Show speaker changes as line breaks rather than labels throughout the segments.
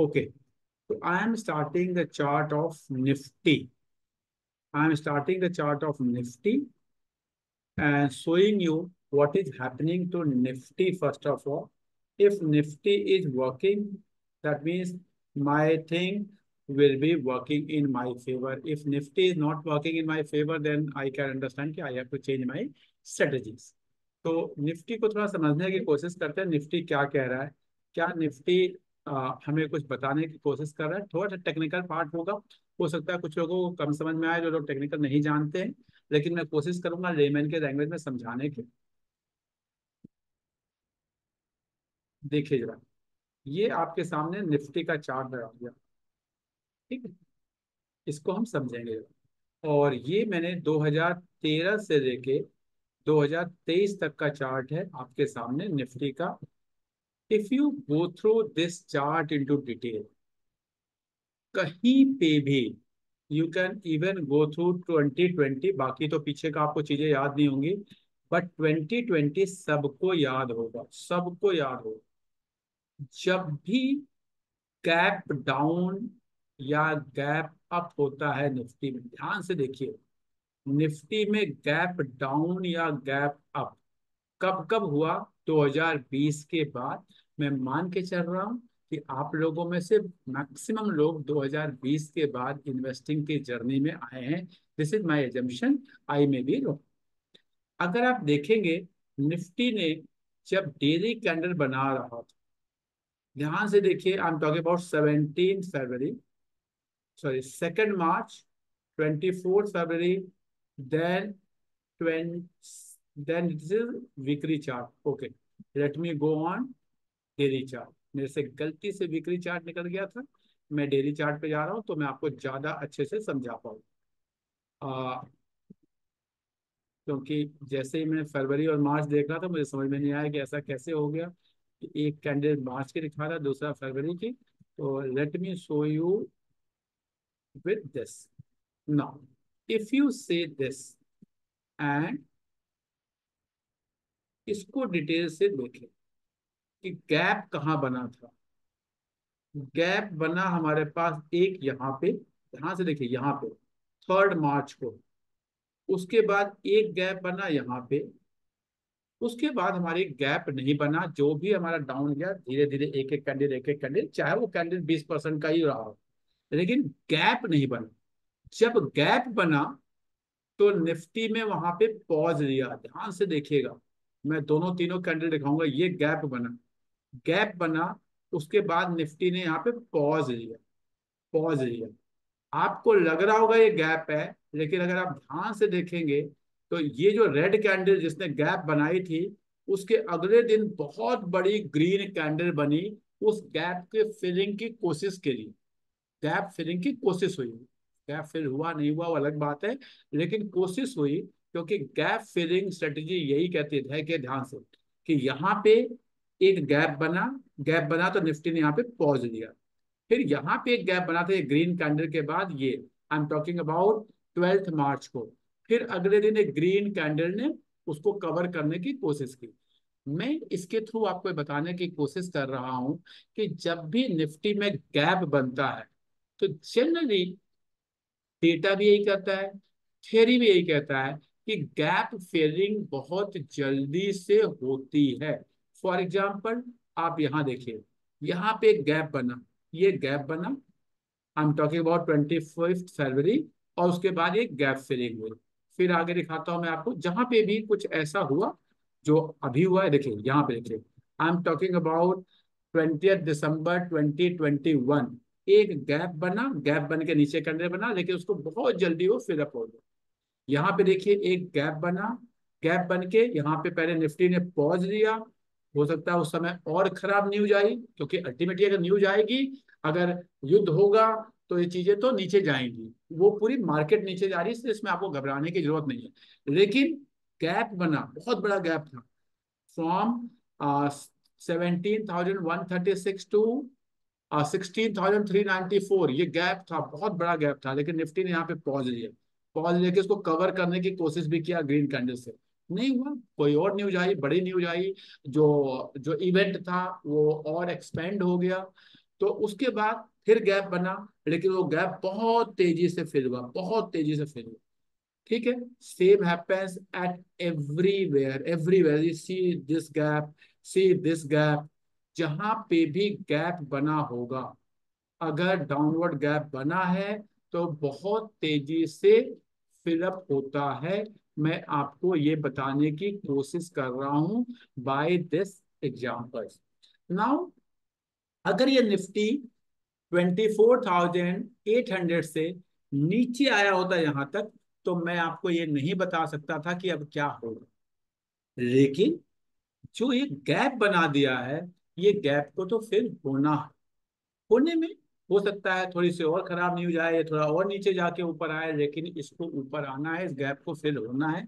Okay, so I am starting the chart of Nifty. I am starting the chart of Nifty and showing you what is happening to Nifty first of all. If Nifty is working, that means my thing will be working in my favor. If Nifty is not working in my favor, then I can understand कि I have to change my strategies. तो Nifty को थोड़ा समझने की कोशिश करते हैं, Nifty क्या कह रहा है, क्या निफ्टी हमें कुछ बताने की कोशिश कर रहा है। थोड़ा सा टेक्निकल पार्ट होगा, हो सकता है कुछ लोगों को कम समझ में आए जो लोग टेक्निकल नहीं जानते हैं, लेकिन मैं कोशिश करूंगा लेमैन के लैंग्वेज में समझाने की। देखिए जरा, ये आपके सामने निफ्टी का चार्ट लगा दिया, ठीक है, इसको हम समझेंगे जरा। और ये मैंने 2013 से लेके 2023 तक का चार्ट है आपके सामने निफ्टी का। If you go through this chart into detail, कहीं पे भी you can even go through 2020, बाकी तो पीछे का आपको चीजें याद नहीं होंगी, बट 2020 सबको याद होगा, सबको याद होगा। जब भी गैप डाउन या गैप अप होता है निफ्टी में, ध्यान से देखिए, निफ्टी में गैप डाउन या गैप अप कब कब हुआ? 2020 के बाद। मैं मान के चल रहा हूं कि आप लोगों में से मैक्सिमम लोग 2020 के बाद इन्वेस्टिंग की जर्नी में आए हैं। This is my assumption, I may be wrong. अगर आप देखेंगे, निफ्टी ने जब डेली कैंडल बना रहा था, ध्यान से देखिए, I am talking about 17 February, sorry 2 March, 24 February, then 20, then this is weekly chart. Okay, let me go on daily chart. मेरे से गलती से वीकली चार्ट निकल गया था, मैं डेली चार्ट पे जा रहा हूँ तो मैं आपको ज्यादा अच्छे से समझा पाऊँ। क्योंकि जैसे ही मैं फरवरी और मार्च देख रहा था, मुझे समझ में नहीं आया कि ऐसा कैसे हो गया कि एक कैंडिडेट मार्च की दिखा रहा है, दूसरा फरवरी की। तो let me show you with this. Now, if you say this and इसको डिटेल से देखें कि गैप कहाँ बना था। गैप बना हमारे पास एक यहाँ पे, ध्यान से देखिए, यहाँ पे 3 मार्च को। उसके बाद एक गैप बना यहाँ पे। उसके बाद हमारी गैप नहीं बना, जो भी हमारा डाउन गया धीरे धीरे एक एक कैंडल, एक एक कैंडल, चाहे वो कैंडल 20% का ही रहा हो, लेकिन गैप नहीं बना। जब गैप बना तो निफ्टी में वहां पे पॉज लिया, ध्यान से देखिएगा, मैं दोनों तीनों कैंडल दिखाऊंगा। ये गैप बना, गैप बना, उसके बाद निफ्टी ने यहाँ पे पॉज लिया, पॉज लिया। आपको लग रहा होगा ये गैप है, लेकिन अगर आप ध्यान से देखेंगे तो ये जो रेड कैंडल जिसने गैप बनाई थी, उसके अगले दिन बहुत बड़ी ग्रीन कैंडल बनी उस गैप के फिलिंग की कोशिश के लिए। गैप फिलिंग की कोशिश हुई, गैप फिल हुआ नहीं हुआ वो अलग बात है, लेकिन कोशिश हुई। क्योंकि गैप फिलिंग स्ट्रेटेजी यही कहती है कि ध्यान से कि यहाँ पे एक गैप बना, गैप बना तो निफ्टी ने यहाँ पे पॉज लिया। फिर यहाँ पे एक गैप बना था एक ग्रीन कैंडल के बाद, ये आई एम टॉकिंग अबाउट 12 मार्च को। फिर अगले दिन एक ग्रीन कैंडल ने उसको कवर करने की कोशिश की। मैं इसके थ्रू आपको बताने की कोशिश कर रहा हूं कि जब भी निफ्टी में गैप बनता है तो जनरली डेटा भी यही कहता है, थियरी भी यही कहता है कि गैप फिलिंग बहुत जल्दी से होती है। फॉर एग्जाम्पल, आप यहाँ देखिए, यहाँ पे एक गैप बना, ये गैप बना, आई एम टॉकिंग अबाउट 25 फरवरी, और उसके बाद एक गैप फिलिंग हुई। फिर आगे दिखाता हूं मैं आपको, जहां पे भी कुछ ऐसा हुआ जो अभी हुआ है, देखिए यहाँ पे देखिए, आई एम टॉकिंग अबाउट 20 दिसंबर 2021। एक गैप बना, गैप बन के नीचे कैंडल बना, लेकिन उसको बहुत जल्दी वो फिलअप हो गया। यहाँ पे देखिए एक गैप बना, गैप बन के यहाँ पे पहले निफ्टी ने पॉज लिया। हो सकता है उस समय और खराब न्यूज आई, क्योंकि अल्टीमेटली अगर न्यूज आएगी, अगर युद्ध होगा, तो ये चीजें तो नीचे जाएंगी, वो पूरी मार्केट नीचे जा रही है, इसलिए इसमें आपको घबराने की जरूरत नहीं है। लेकिन गैप बना, बहुत बड़ा गैप था, फ्रॉम 17,136 टू 16,394। ये गैप था, बहुत बड़ा गैप था, लेकिन निफ्टी ने यहाँ पे पॉज लिया। पॉज लेके उसको कवर करने की कोशिश भी किया ग्रीन कैंडल से, नहीं हुआ। कोई और न्यूज आई, बड़ी न्यूज आई, जो जो इवेंट था वो और एक्सपेंड हो गया। तो उसके बाद फिर गैप बना, लेकिन वो गैप बहुत तेजी से फिल हुआ, बहुत तेजी से फिल हुआ। ठीक है, same happens at everywhere, everywhere you see this gap, see this gap. जहां पे भी गैप बना होगा, अगर डाउनवर्ड गैप बना है तो बहुत तेजी से फिलअप होता है। मैं आपको ये बताने की कोशिश कर रहा हूं बाय दिस एग्जांपल्स। नाउ अगर ये निफ्टी 24,800 से नीचे आया होता यहाँ तक, तो मैं आपको ये नहीं बता सकता था कि अब क्या होगा। लेकिन जो ये गैप बना दिया है, ये गैप को तो फिर होना है। होने में हो सकता है थोड़ी सी और खराब न्यूज आए या थोड़ा और नीचे जाके ऊपर आए, लेकिन इसको ऊपर आना है, इस गैप को फिल होना है।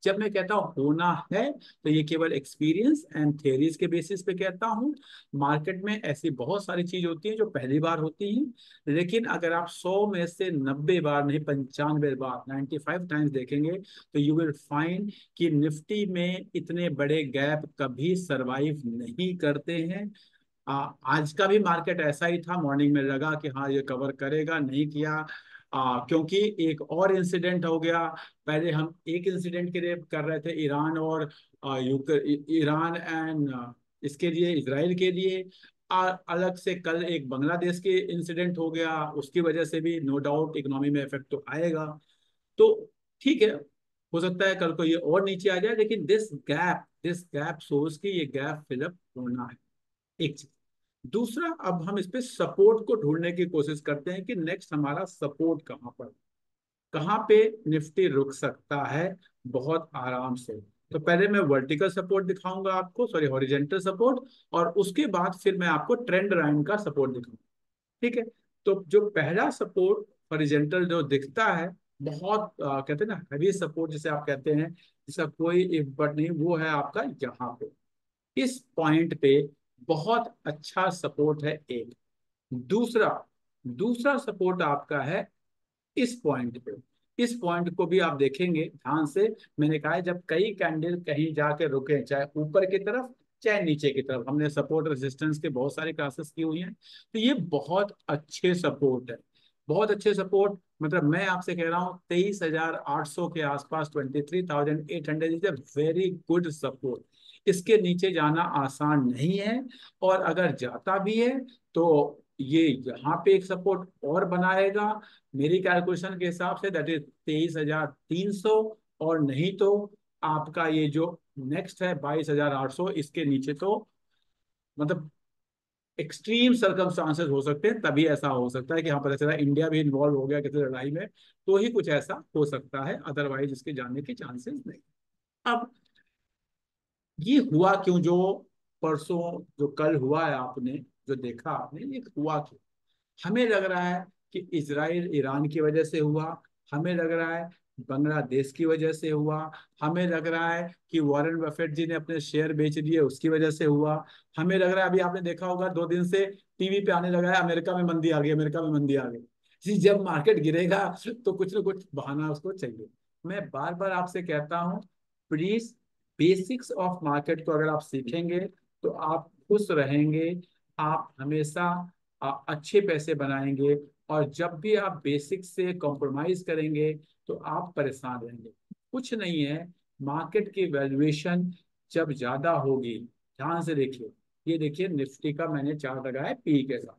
जब मैं कहता हूँ होना है, तो ये केवल एक्सपीरियंस एंड थियरीज के बेसिस पे कहता हूँ। मार्केट में ऐसी बहुत सारी चीज होती है जो पहली बार होती हैं, लेकिन अगर आप 100 में से 90 बार नहीं, 95 बार, 95 टाइम्स देखेंगे, तो यू विल फाइंड कि निफ्टी में इतने बड़े गैप कभी सरवाइव नहीं करते हैं। आज का भी मार्केट ऐसा ही था, मॉर्निंग में लगा कि हाँ ये कवर करेगा, नहीं किया। क्योंकि एक और इंसिडेंट हो गया। पहले हम एक इंसिडेंट के लिए कर रहे थे, ईरान और ईरान एंड इसके लिए, इसराइल के लिए। अलग से कल एक बांग्लादेश के इंसिडेंट हो गया, उसकी वजह से भी नो डाउट इकोनॉमी में इफेक्ट तो आएगा। तो ठीक है, हो सकता है कल को ये और नीचे आ जाए, लेकिन दिस गैप सोर्स की, ये गैप फिलअप होना है। एक चीज। दूसरा, अब हम इस पे सपोर्ट को ढूंढने की कोशिश करते हैं कि नेक्स्ट हमारा सपोर्ट कहाँ पर, कहाँ पे निफ्टी रुक सकता है बहुत आराम से। तो पहले मैं वर्टिकल सपोर्ट दिखाऊंगा आपको, सॉरी हॉरिजेंटल सपोर्ट, और उसके बाद फिर मैं आपको ट्रेंड लाइन का सपोर्ट दिखाऊंगा। ठीक है। तो जो पहला सपोर्ट हॉरिजेंटल जो दिखता है, बहुत कहते हैं ना हैवी सपोर्ट जिसे आप कहते हैं, जिसका कोई इफ बट नहीं, वो है आपका यहाँ पे, इस पॉइंट पे बहुत अच्छा सपोर्ट है एक। दूसरा दूसरा सपोर्ट आपका है इस पॉइंट पे। इस पॉइंट को भी आप देखेंगे ध्यान से, मैंने कहा है जब कई कैंडल कहीं जाके रुके, चाहे ऊपर की तरफ चाहे नीचे की तरफ, हमने सपोर्ट रेजिस्टेंस के बहुत सारे क्लासेस की हुई हैं, तो ये बहुत अच्छे सपोर्ट है, बहुत अच्छे सपोर्ट। मतलब मैं आपसे कह रहा हूँ 23,800 के आसपास, 23,800 is a very good support. इसके नीचे जाना आसान नहीं है, और अगर जाता भी है तो ये यहाँ पे एक सपोर्ट और बनाएगा, मेरी कैलकुलेशन के हिसाब से, दैट इज 23,300। और नहीं तो आपका ये जो नेक्स्ट है 22,800, इसके नीचे तो मतलब एक्सट्रीम सर्कमस्टांसेस हो सकते हैं, तभी ऐसा हो सकता है कि हाँ पता चला इंडिया भी इन्वॉल्व हो गया किसी लड़ाई में, तो ही कुछ ऐसा हो सकता है, अदरवाइज इसके जाने के चांसेस नहीं। अब ये हुआ क्यों, जो परसों जो कल हुआ है, आपने जो देखा आपने, ये हुआ क्यों? हमें लग रहा है कि इजराइल ईरान की वजह से हुआ, हमें लग रहा है बांग्लादेश की वजह से हुआ, हमें लग रहा है कि वॉरेन बफेट जी ने अपने शेयर बेच दिए उसकी वजह से हुआ, हमें लग रहा है, अभी आपने देखा होगा 2 दिन से टीवी पे आने लगा है अमेरिका में मंदी आ गई, अमेरिका में मंदी आ गई। जी, जब मार्केट गिरेगा तो कुछ ना कुछ बहाना उसको चाहिए। मैं बार बार आपसे कहता हूँ, प्लीज बेसिक्स ऑफ मार्केट को अगर आप सीखेंगे तो आप खुश रहेंगे, आप हमेशा अच्छे पैसे बनाएंगे। और जब भी आप बेसिक से कॉम्प्रोमाइज करेंगे तो आप परेशान रहेंगे। कुछ नहीं है, मार्केट की वैल्यूएशन जब ज्यादा होगी, ध्यान से देखिए, ये देखिए निफ्टी का मैंने चार्ट लगाया पी के साथ,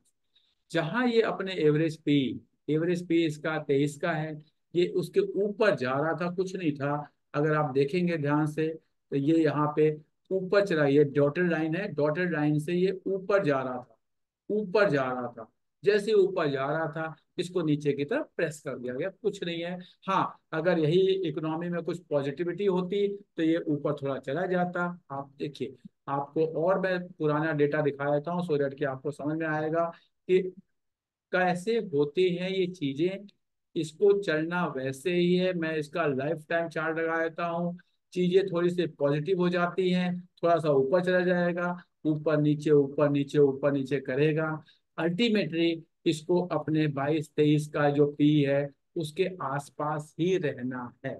जहां ये अपने एवरेज पी इसका 23 का है, ये उसके ऊपर जा रहा था, कुछ नहीं था। अगर आप देखेंगे ध्यान से, तो ये यहाँ पे ऊपर चला, ये डॉटेड लाइन है, डॉटेड लाइन से ये ऊपर जा रहा था, ऊपर जा रहा था। जैसे ऊपर जा रहा था, इसको नीचे की तरफ प्रेस कर दिया गया, कुछ नहीं है। हाँ, अगर यही इकोनॉमी में कुछ पॉजिटिविटी होती तो ये ऊपर थोड़ा चला जाता। आप देखिए, आपको और मैं पुराना डेटा दिखा देता हूँ, सो दैट कि आपको समझ में आएगा कि कैसे होती हैं ये चीजें। इसको चलना वैसे ही है, मैं इसका लाइफ टाइम चार्ट लगा देता हूँ। चीजें थोड़ी सी पॉजिटिव हो जाती हैं, थोड़ा सा ऊपर चला जाएगा, ऊपर नीचे ऊपर नीचे ऊपर नीचे करेगा। अल्टीमेटली इसको अपने 22-23 का जो पी है उसके आसपास ही रहना है।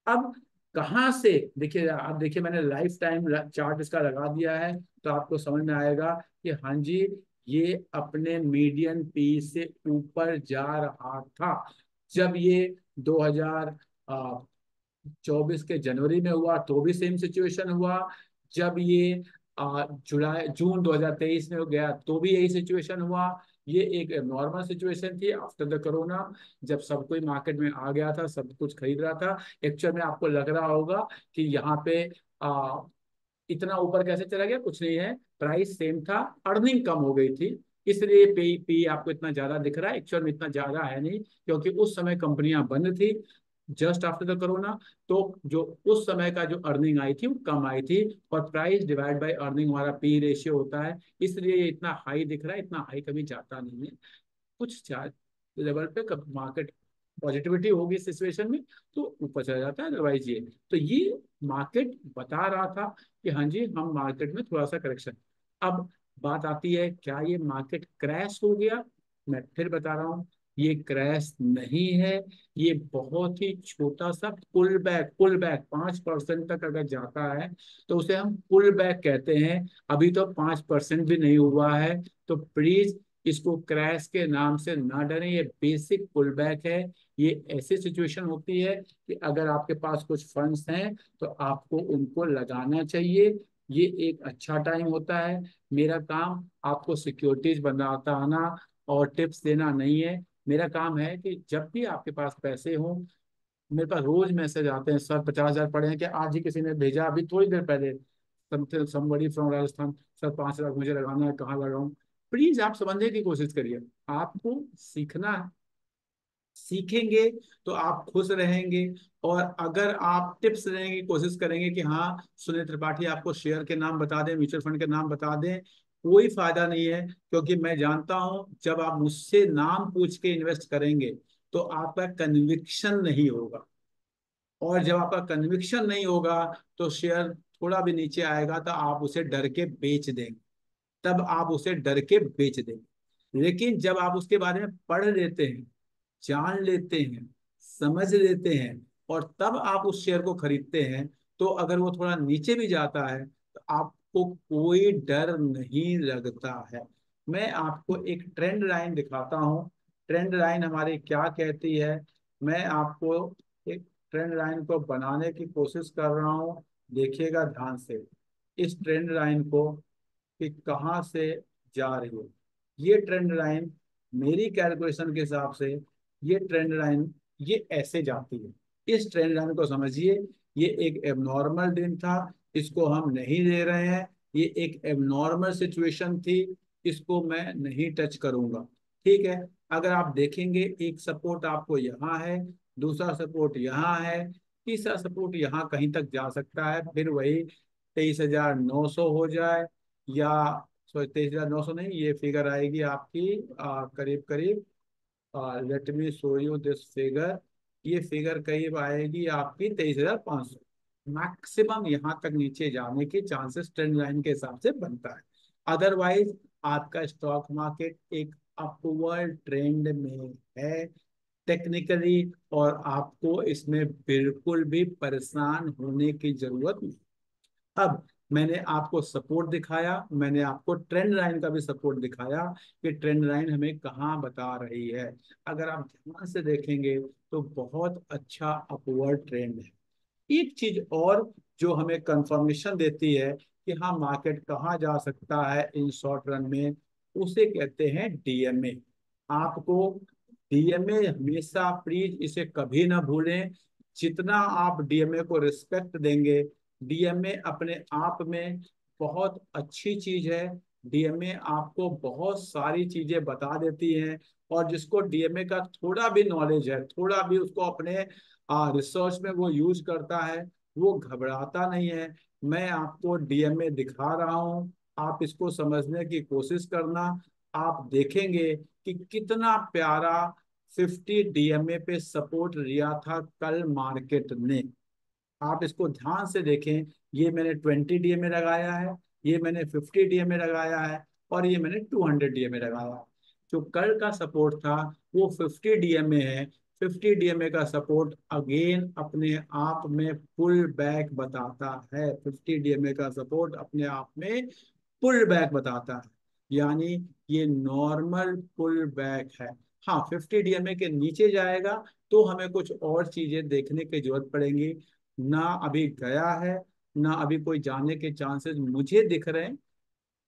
अब कहाँ से, देखिए आप देखिए, मैंने लाइफ टाइम चार्ट इसका लगा दिया है, तो आपको समझ में आएगा कि हाँ जी, ये अपने मीडियन पी से ऊपर जा रहा था। जब ये 2024 के जनवरी में हुआ तो भी सेम सिचुएशन हुआ। जब ये जुलाई जून 2023 में हो गया तो भी यही सिचुएशन हुआ। ये एक नॉर्मल सिचुएशन थी आफ्टर द कोरोना, जब सब कोई मार्केट में आ गया था, सब कुछ खरीद रहा था। एक्चुअल में आपको लग रहा होगा कि यहाँ पे इतना ऊपर कैसे चला गया, कुछ नहीं है, प्राइस सेम था, अर्निंग कम हो गई थी, इसलिए पी पी आपको इतना ज्यादा दिख रहा है। एक्चुअल में इतना ज्यादा है नहीं, क्योंकि उस समय कंपनियां बंद थी जस्ट आफ्टर द कोरोना। तो जो उस समय का जो अर्निंग आई थी वो कम आई थी, और प्राइस डिवाइड बाय अर्निंग हमारा पी रेशियो होता है, इसलिए ये इतना हाई दिख रहा है। इतना हाई कभी जाता नहीं है, कुछ चार्ज लेवल पे कब मार्केट पॉजिटिविटी होगी इस सिचुएशन में तो ऊपर चला जाता है, अदरवाइज ये तो ये मार्केट बता रहा था कि हाँ जी हम मार्केट में थोड़ा सा करेक्शन। अब बात आती है क्या ये मार्केट क्रैश हो गया? मैं फिर बता रहा हूँ, ये क्रैश नहीं है। ये बहुत ही छोटा सा पुल बैक 5% तक अगर जाता है तो उसे हम पुल बैक कहते हैं। अभी तो 5% भी नहीं हुआ है, तो प्लीज इसको क्रैश के नाम से ना डरें, ये बेसिक पुल बैक है। ये ऐसी सिचुएशन होती है कि अगर आपके पास कुछ फंड्स हैं तो आपको उनको लगाना चाहिए। ये एक अच्छा टाइम होता है। मेरा काम आपको सिक्योरिटीज बनाता आना और टिप्स देना नहीं है। मेरा काम है कि जब भी आपके पास पैसे हों, मेरे पास रोज मैसेज आते हैं, सर 50,000 पड़े हैं, कि आज ही किसी ने भेजा अभी थोड़ी देर पहले, somebody from Rajasthan, sir 5 lakh मुझे लगाना है, कहाँ लगाऊं? प्लीज आप समझने की कोशिश करिए। आपको सीखना है, सीखेंगे तो आप खुश रहेंगे। और अगर आप टिप्स लेने की कोशिश करेंगे कि हाँ सुनील त्रिपाठी आपको शेयर के नाम बता दें, म्यूचुअल फंड के नाम बता दें, कोई फायदा नहीं है, क्योंकि मैं जानता हूं जब आप मुझसे नाम पूछ के इन्वेस्ट करेंगे तो आपका कन्विक्शन नहीं होगा, और जब आपका कन्विक्शन नहीं होगा तो शेयर थोड़ा भी नीचे आएगा तो आप उसे डर के बेच देंगे, तब आप उसे डर के बेच देंगे। लेकिन जब आप उसके बारे में पढ़ लेते हैं, जान लेते हैं, समझ लेते हैं, और तब आप उस शेयर को खरीदते हैं, तो अगर वो थोड़ा नीचे भी जाता है तो आपको कोई डर नहीं लगता है। मैं आपको एक ट्रेंड लाइन दिखाता हूँ। ट्रेंड लाइन हमारी क्या कहती है, मैं आपको एक ट्रेंड लाइन को बनाने की कोशिश कर रहा हूँ। देखिएगा ध्यान से इस ट्रेंड लाइन को कि कहाँ से जा रही है। ये ट्रेंड लाइन मेरी कैलकुलेशन के हिसाब से, ये ट्रेंड लाइन ये ऐसे जाती है। इस ट्रेंड लाइन को समझिए, ये एक एबनॉर्मल दिन था, इसको हम नहीं ले रहे हैं। ये एक एबनॉर्मल सिचुएशन थी, इसको मैं नहीं टच करूंगा। ठीक है, अगर आप देखेंगे एक सपोर्ट आपको यहाँ है, दूसरा सपोर्ट यहाँ है, तीसरा सपोर्ट यहाँ कहीं तक जा सकता है, फिर वही 23,900 हो जाए, या सॉरी 23,900 नहीं, ये फिगर आएगी आपकी करीब करीब, let me show you this figure, ये फिगर करीब आएगी आपकी 23,500। मैक्सिमम यहाँ तक नीचे जाने के चांसेस ट्रेंड लाइन के हिसाब से बनता है। अदरवाइज आपका स्टॉक मार्केट एक अपवर्ड ट्रेंड में है टेक्निकली, और आपको इसमें बिल्कुल भी परेशान होने की जरूरत नहीं। अब मैंने आपको सपोर्ट दिखाया, मैंने आपको ट्रेंड लाइन का भी सपोर्ट दिखाया कि ट्रेंड लाइन हमें कहाँ बता रही है। अगर आप ध्यान से देखेंगे तो बहुत अच्छा अपवर्ड ट्रेंड है। एक चीज और जो हमें कंफर्मेशन देती है कि हाँ मार्केट कहाँ जा सकता है इन शॉर्ट रन में, उसे कहते हैं डीएमए। आपको डीएमए हमेशा, प्लीज इसे कभी ना भूलें। जितना आप डीएमए को रिस्पेक्ट देंगे, डीएमए अपने आप में बहुत अच्छी चीज है। डीएमए आपको बहुत सारी चीजें बता देती हैं, और जिसको डीएमए का थोड़ा भी नॉलेज है, थोड़ा भी उसको अपने रिसर्च में वो यूज करता है, वो घबराता नहीं है। मैं आपको डीएमए दिखा रहा हूँ, आप इसको समझने की कोशिश करना। आप देखेंगे कि कितना प्यारा 50 डीएमए पे सपोर्ट लिया था कल मार्केट ने। आप इसको ध्यान से देखें, ये मैंने 20 डीएमए लगाया है, ये मैंने 50 डीएमए लगाया है, और ये मैंने 200 डीएमए लगाया है। जो कल का सपोर्ट था वो 50 डीएमए है। 50 डीएमए का सपोर्ट अगेन अपने आप में पुल बैक बताता है। 50 डीएमए का सपोर्ट अपने आप में पुल बैक बताता है। यानी ये नॉर्मल पुल बैक है। हाँ, 50 DMA के नीचे जाएगा तो हमें कुछ और चीजें देखने की जरूरत पड़ेगी। ना अभी गया है, ना अभी कोई जाने के चांसेस मुझे दिख रहे हैं।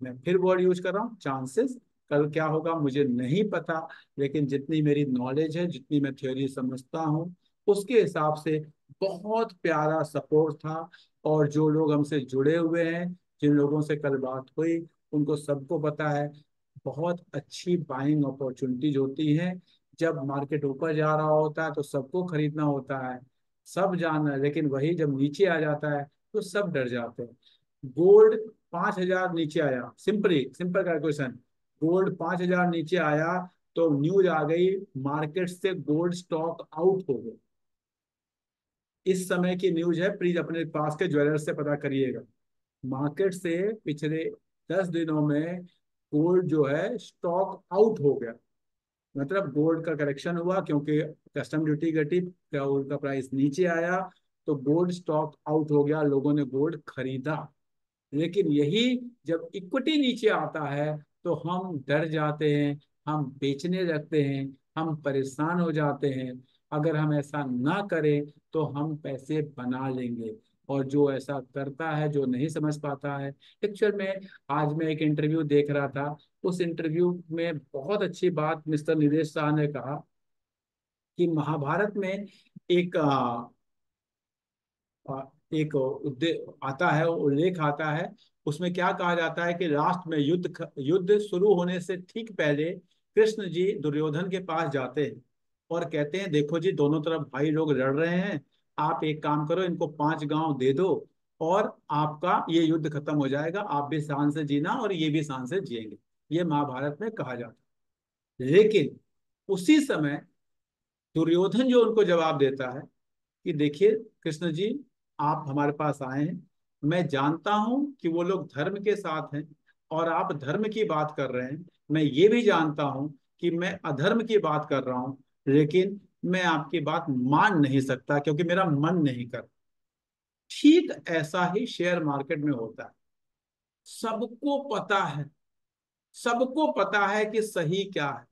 मैं फिर वर्ड यूज कर रहा हूँ, चांसेस। कल क्या होगा मुझे नहीं पता, लेकिन जितनी मेरी नॉलेज है, जितनी मैं थ्योरी समझता हूँ, उसके हिसाब से बहुत प्यारा सपोर्ट था। और जो लोग हमसे जुड़े हुए हैं, जिन लोगों से कल बात हुई, उनको सबको पता है बहुत अच्छी बाइंग अपॉर्चुनिटीज होती हैं। जब मार्केट ऊपर जा रहा होता है तो सबको खरीदना होता है, सब जान रहे हैं, लेकिन वही जब नीचे आ जाता है तो सब डर जाते हैं। गोल्ड 5,000 नीचे आया, सिंपली सिंपल कैलकुलेशन, गोल्ड 5,000 नीचे आया तो न्यूज आ गई मार्केट से गोल्ड स्टॉक आउट हो गए। इस समय की न्यूज है, प्लीज अपने पास के ज्वेलर्स से पता करिएगा। मार्केट से पिछले 10 दिनों में गोल्ड जो है स्टॉक आउट हो गया। मतलब गोल्ड का करेक्शन हुआ क्योंकि कस्टम ड्यूटी घटी, गोल्ड का प्राइस नीचे आया, तो गोल्ड स्टॉक आउट हो गया, लोगों ने गोल्ड खरीदा। लेकिन यही जब इक्विटी नीचे आता है तो हम डर जाते हैं, हम बेचने लगते हैं, हम परेशान हो जाते हैं। अगर हम ऐसा ना करें तो हम पैसे बना लेंगे। और जो ऐसा करता है, जो नहीं समझ पाता है, एक्चुअल में आज मैं एक इंटरव्यू देख रहा था, उस इंटरव्यू में बहुत अच्छी बात मिस्टर निदेश शाह ने कहा कि महाभारत में एक अ, एक आता है, उल्लेख आता है। उसमें क्या कहा जाता है कि लास्ट में युद्ध शुरू होने से ठीक पहले कृष्ण जी दुर्योधन के पास जाते हैं और कहते हैं देखो जी, दोनों तरफ भाई लोग लड़ रहे हैं, आप एक काम करो, इनको 5 गांव दे दो और आपका ये युद्ध खत्म हो जाएगा, आप भी शान से जीना और ये भी शान से जिएंगे। ये महाभारत में कहा जाता है। लेकिन उसी समय दुर्योधन जो उनको जवाब देता है कि देखिए कृष्ण जी, आप हमारे पास आए हैं, मैं जानता हूं कि वो लोग धर्म के साथ हैं और आप धर्म की बात कर रहे हैं, मैं ये भी जानता हूं कि मैं अधर्म की बात कर रहा हूं, लेकिन मैं आपकी बात मान नहीं सकता क्योंकि मेरा मन नहीं कर। ठीक ऐसा ही शेयर मार्केट में होता है। सबको पता है, सबको पता है कि सही क्या है,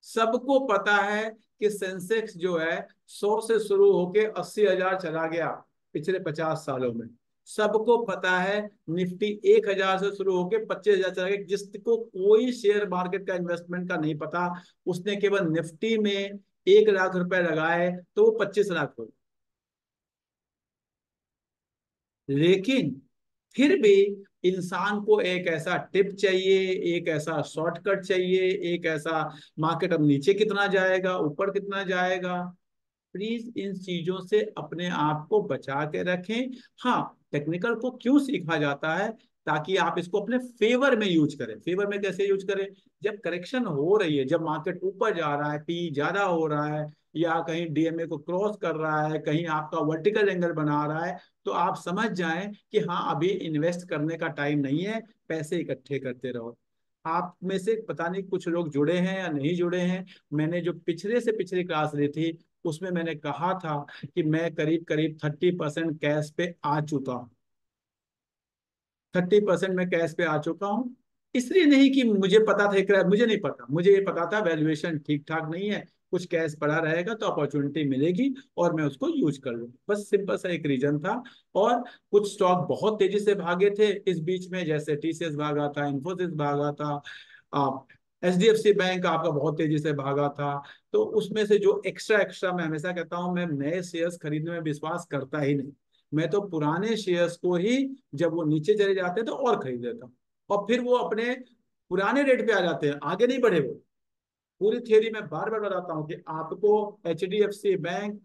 सबको पता है कि सेंसेक्स जो है 100 से शुरू होके 80,000 चला गया पिछले 50 सालों में। सबको पता है निफ्टी 1,000 से शुरू होके 25,000 चला गया। जिसको कोई शेयर मार्केट का इन्वेस्टमेंट का नहीं पता, उसने केवल निफ्टी में 1 लाख रुपए लगाए तो वो 25 लाख हो। लेकिन फिर भी इंसान को एक ऐसा टिप चाहिए, एक ऐसा शॉर्टकट चाहिए, एक ऐसा मार्केट अब नीचे कितना जाएगा, ऊपर कितना जाएगा। प्लीज इन चीजों से अपने आप को बचा के रखें। हाँ, टेक्निकल को क्यों सीखा जाता है? ताकि आप इसको अपने फेवर में यूज करें। फेवर में कैसे यूज करें? जब करेक्शन हो रही है, जब मार्केट ऊपर जा रहा है, पी ज्यादा हो रहा है, या कहीं डीएमए को क्रॉस कर रहा है, कहीं आपका वर्टिकल एंगल बना रहा है, तो आप समझ जाएं कि हाँ, अभी इन्वेस्ट करने का टाइम नहीं है, पैसे इकट्ठे करते रहो। आप में से पता नहीं कुछ लोग जुड़े हैं या नहीं जुड़े हैं। मैंने जो पिछले से पिछली क्लास ली थी, उसमें मैंने कहा था कि मैं करीब करीब 30% कैश पे आ चुका हूँ। 30% में कैश पे आ चुका हूँ। इसलिए नहीं कि मुझे पता था, मुझे नहीं पता, मुझे ये पता था वैल्यूएशन ठीक ठाक नहीं है, कुछ कैश पड़ा रहेगा तो अपॉर्चुनिटी मिलेगी और मैं उसको यूज कर लूँ, बस सिंपल सा एक रीजन था। और कुछ स्टॉक बहुत तेजी से भागे थे इस बीच में, जैसे टीसीएस भागा था, इन्फोसिस भागा था, एचडीएफसी बैंक आपका बहुत तेजी से भागा था। तो उसमें से जो एक्स्ट्रा एक्स्ट्रा, मैं हमेशा कहता हूं, मैं नए शेयर्स खरीदने में विश्वास करता ही नहीं। मैं तो पुराने शेयर्स को ही जब वो नीचे चले जाते हैं तो और खरीद लेता हूँ, और फिर वो अपने पुराने रेट पे आ जाते हैं, आगे नहीं बढ़े वो। पूरी थियरी में बार बार बताता हूँ कि आपको H D F C bank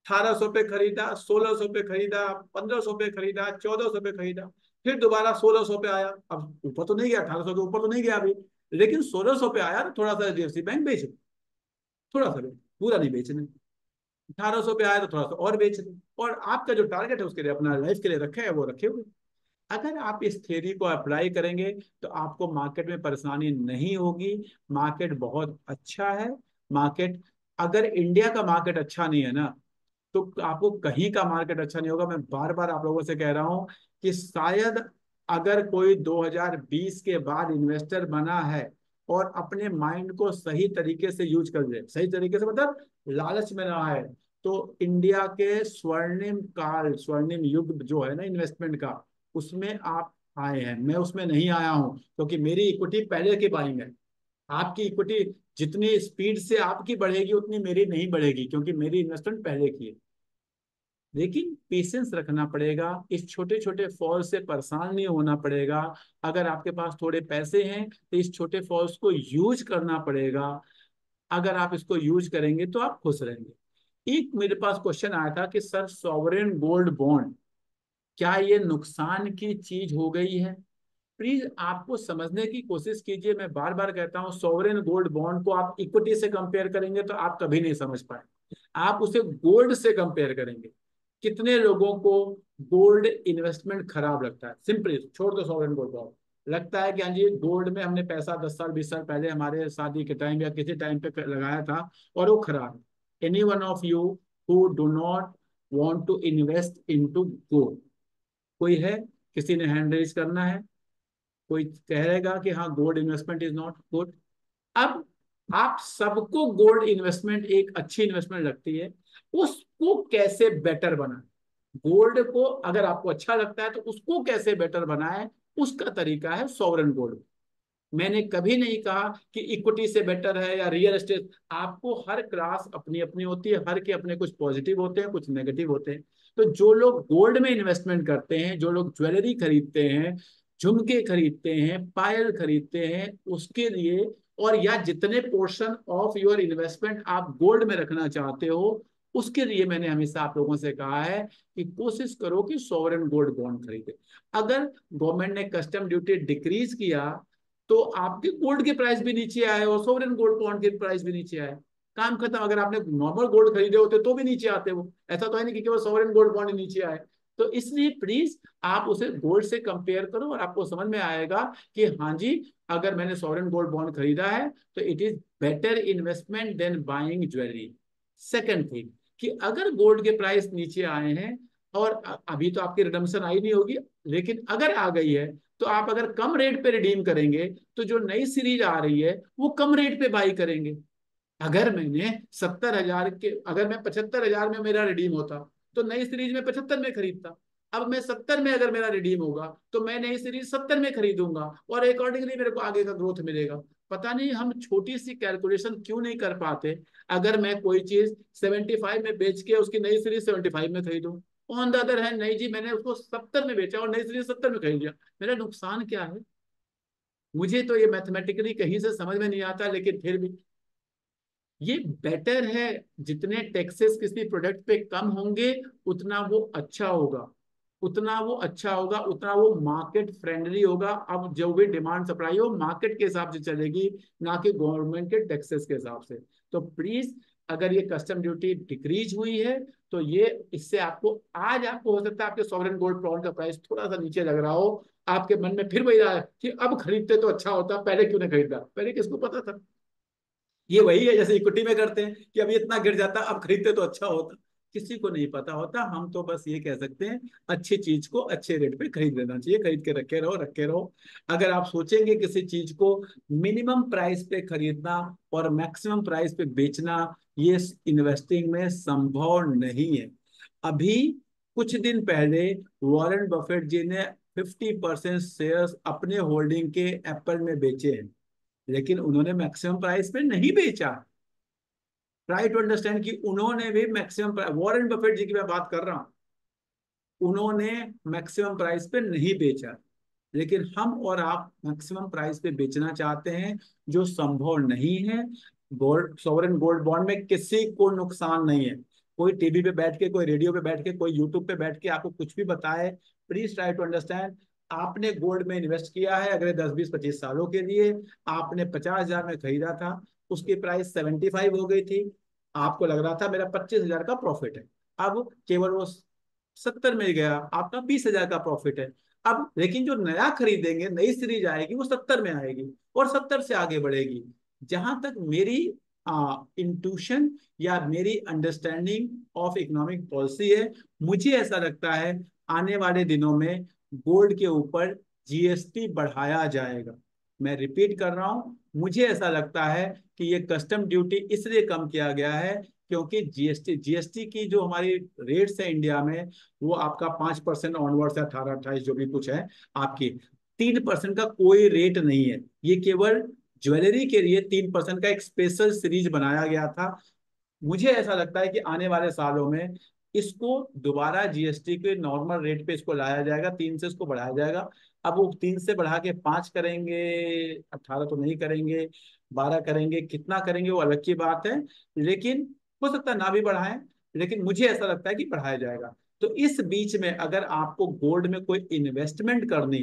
1800 पे खरीदा, 1600 पे खरीदा, 1500 पे खरीदा, 1400 पे खरीदा, फिर दोबारा 1600 पे आया। अब ऊपर तो नहीं गया, 1800 के ऊपर तो नहीं गया अभी, लेकिन 1600 पे आया तो थोड़ा सा एचडीएफसी बैंक बेच दो, थोड़ा सा बेच, पूरा नहीं बेचने। 1800 पे आया तो थोड़ा सा और बेच दो, और आपका जो टारगेट है उसके लिए, अपना लाइफ के लिए रखे है वो रखे हुए। अगर आप इस थ्योरी को अप्लाई करेंगे तो आपको मार्केट में परेशानी नहीं होगी। मार्केट बहुत अच्छा है। मार्केट, अगर इंडिया का मार्केट अच्छा नहीं है ना, तो आपको कहीं का मार्केट अच्छा नहीं होगा। मैं बार बार आप लोगों से कह रहा हूं कि शायद अगर कोई 2020 के बाद इन्वेस्टर बना है और अपने माइंड को सही तरीके से यूज कर ले, सही तरीके से मतलब लालच में ना आए, तो इंडिया के स्वर्णिम काल, स्वर्णिम युग जो है ना इन्वेस्टमेंट का, उसमें आप आए हैं। मैं उसमें नहीं आया हूं, क्योंकि मेरी इक्विटी पहले की बाइंग है। आपकी इक्विटी जितनी स्पीड से आपकी बढ़ेगी उतनी मेरी नहीं बढ़ेगी, क्योंकि मेरी इन्वेस्टमेंट पहले की है। लेकिन पेशेंस रखना पड़ेगा, इस छोटे छोटे फॉल से परेशान नहीं होना पड़ेगा। अगर आपके पास थोड़े पैसे हैं तो इस छोटे फॉल्स को यूज करना पड़ेगा। अगर आप इसको यूज करेंगे तो आप खुश रहेंगे। एक मेरे पास क्वेश्चन आया था कि सर सॉवरेन गोल्ड बॉन्ड क्या ये नुकसान की चीज हो गई है? प्लीज आपको समझने की कोशिश कीजिए। मैं बार बार कहता हूं, सॉवरेन गोल्ड बॉन्ड को आप इक्विटी से कंपेयर करेंगे तो आप कभी नहीं समझ पाए। आप उसे गोल्ड से कंपेयर करेंगे। कितने लोगों को गोल्ड इन्वेस्टमेंट खराब लगता है? सिंपली छोड़ दो सॉवरेन गोल्ड बॉन्ड, लगता है कि हाँ जी गोल्ड में हमने पैसा 10 साल 20 साल पहले हमारे शादी के टाइम या किसी टाइम पे लगाया था और वो खराब है। Any one of you who do not want to invest into gold? कोई है? किसी ने हैंड रेज करना है? कोई कहेगा कि हाँ gold investment is not good? अब आप सबको गोल्ड इन्वेस्टमेंट एक अच्छी इन्वेस्टमेंट लगती है, उसको कैसे बेटर बनाए? गोल्ड को अगर आपको अच्छा लगता है तो उसको कैसे बेटर बनाए, उसका तरीका है सॉवरेन गोल्ड। मैंने कभी नहीं कहा कि इक्विटी से बेटर है या रियल एस्टेट। आपको हर क्लास अपनी अपनी होती है, हर के अपने कुछ पॉजिटिव होते हैं, कुछ नेगेटिव होते हैं। तो जो लोग गोल्ड में इन्वेस्टमेंट करते हैं, जो लोग ज्वेलरी खरीदते हैं, झुमके खरीदते हैं, पायल खरीदते हैं, उसके लिए, और या जितने पोर्शन ऑफ योर इन्वेस्टमेंट आप गोल्ड में रखना चाहते हो, उसके लिए मैंने हमेशा आप लोगों से कहा है कि कोशिश करो कि सॉवरेन गोल्ड बॉन्ड खरीदे। अगर गवर्नमेंट ने कस्टम ड्यूटी डिक्रीज किया तो आपके गोल्ड के प्राइस भी नीचे आए और सोवरेन गोल्ड बॉन्ड के प्राइस भी नीचे आए। काम खत्म। अगर आपने नॉर्मल गोल्ड खरीदे होते तो भी नीचे आते वो, ऐसा तो है नहीं कि केवल सोवरेन गोल्ड बॉन्ड नीचे आए। तो इसलिए प्लीज आप उसे गोल्ड से कंपेयर करो और आपको समझ में आएगा कि हाँ जी, अगर मैंने सोवरेन गोल्ड बॉन्ड खरीदा है तो it is better investment then buying jewellery. Second thing, कि अगर गोल्ड के प्राइस नीचे आए हैं और अभी तो आपकी रिडम्पशन आई नहीं होगी, लेकिन अगर आ गई है, तो आप अगर कम रेट पे रिडीम करेंगे तो जो नई सीरीज आ रही है वो कम रेट पे बाई करेंगे। अगर मैंने 70,000 के, अगर मैं 75,000 में मेरा रिडीम होता तो नई सीरीज में 75 में खरीदता। अब मैं 70 में अगर मेरा रिडीम होगा तो मैं नई सीरीज 70 में खरीदूंगा और अकॉर्डिंगली मेरे को आगे का ग्रोथ मिलेगा। पता नहीं हम छोटी सी कैलकुलेशन क्यों नहीं कर पाते। अगर मैं कोई चीज 75 में बेच के उसकी नई सीरीज 75 में खरीदूं, ऑन द अदर है नहीं जी मैंने उसको 70 में बेचा और नई सीरीज 70 में खरीद लिया, मेरा नुकसान क्या है? मुझे तो ये मैथमेटिकली कहीं से समझ में नहीं आता, लेकिन फिर भी ये बेटर है। जितने टैक्सेस किसी प्रोडक्ट पे कम होंगे उतना वो अच्छा होगा, उतना वो अच्छा होगा, उतना वो मार्केट फ्रेंडली होगा। अब जो भी डिमांड सप्लाई हो मार्केट के हिसाब से चलेगी, ना कि गवर्नमेंट के टैक्सेस के हिसाब से। तो प्लीज, अगर ये कस्टम ड्यूटी डिक्रीज हुई है तो ये, इससे आपको आज आपको हो सकता है आपके सॉवरेन गोल्ड बॉन्ड का प्राइस थोड़ा सा नीचे लग रहा हो, आपके मन में फिर वही रहा है कि अब खरीदते तो अच्छा होता, पहले क्यों नहीं खरीदा? पहले किसको पता था? ये वही है जैसे इक्विटी में करते हैं कि अभी इतना गिर जाता, अब खरीदते तो अच्छा होता। किसी को नहीं पता होता। हम तो बस ये कह सकते हैं अच्छी चीज को अच्छे रेट पे खरीद लेना चाहिए, खरीद के रखे रहो रखे रहो। अगर आप सोचेंगे किसी चीज को मिनिमम प्राइस पे खरीदना और मैक्सिमम प्राइस पे बेचना, ये इन्वेस्टिंग में संभव नहीं है। अभी कुछ दिन पहले वॉरेन बफेट जी ने 50% शेयर्स अपने होल्डिंग के एप्पल में बेचे हैं, लेकिन उन्होंने मैक्सिमम प्राइस पे नहीं बेचा। ट्राई टू अंडरस्टैंड कि उन्होंने भी मैक्सिमम, वॉरेन बफेट जी की मैं बात कर रहा हूं, उन्होंने मैक्सिमम प्राइस पे नहीं बेचा। लेकिन हम और आप मैक्सिमम प्राइस पे बेचना चाहते हैं, जो संभव नहीं है। गोल्ड, सॉवरेन गोल्ड बॉन्ड में किसी को नुकसान नहीं है। कोई टीवी पे बैठ के, कोई रेडियो पे बैठ के, कोई यूट्यूब पे बैठ के आपको कुछ भी बताए, प्लीज ट्राई टू अंडरस्टैंड। आपने गोल्ड में इन्वेस्ट किया है अगले 10 20 25 सालों के लिए, आपने 50,000 में खरीदा था, उसकी प्राइस 75 हो गई थी, आपको लग रहा था मेरा 25,000 का प्रॉफिट है। अब केवल वो 70 में गया, आपका 20,000 का प्रॉफिट है। अब लेकिन जो नया खरीदेंगे, नई सीरीज आएगी, वो 70 में आएगी और 70 से आगे बढ़ेगी। जहां तक मेरी इंट्यूशन या मेरी अंडरस्टैंडिंग ऑफ इकोनॉमिक पॉलिसी है, मुझे ऐसा लगता है आने वाले दिनों में गोल्ड के ऊपर जीएसटी बढ़ाया जाएगा। मैं रिपीट कर रहा हूं, मुझे ऐसा लगता है कि ये कस्टम ड्यूटी इसलिए कम किया गया है क्योंकि जीएसटी जीएसटी की जो हमारी रेट्स है इंडिया में, वो आपका 5% ऑनवर्ड से 18-28 जो भी कुछ है आपकी, 3% का कोई रेट नहीं है। ये केवल ज्वेलरी के लिए 3% का एक स्पेशल सीरीज बनाया गया था। मुझे ऐसा लगता है कि आने वाले सालों में इसको दोबारा जीएसटी के नॉर्मल रेट पे इसको लाया जाएगा, 3 से इसको बढ़ाया जाएगा। अब वो 3 से बढ़ा के 5 करेंगे, 18 तो नहीं करेंगे, 12 करेंगे, कितना करेंगे वो अलग की बात है। लेकिन हो सकता है ना भी बढ़ाएं, लेकिन मुझे ऐसा लगता है कि बढ़ाया जाएगा। तो इस बीच में अगर आपको गोल्ड में कोई इन्वेस्टमेंट करनी,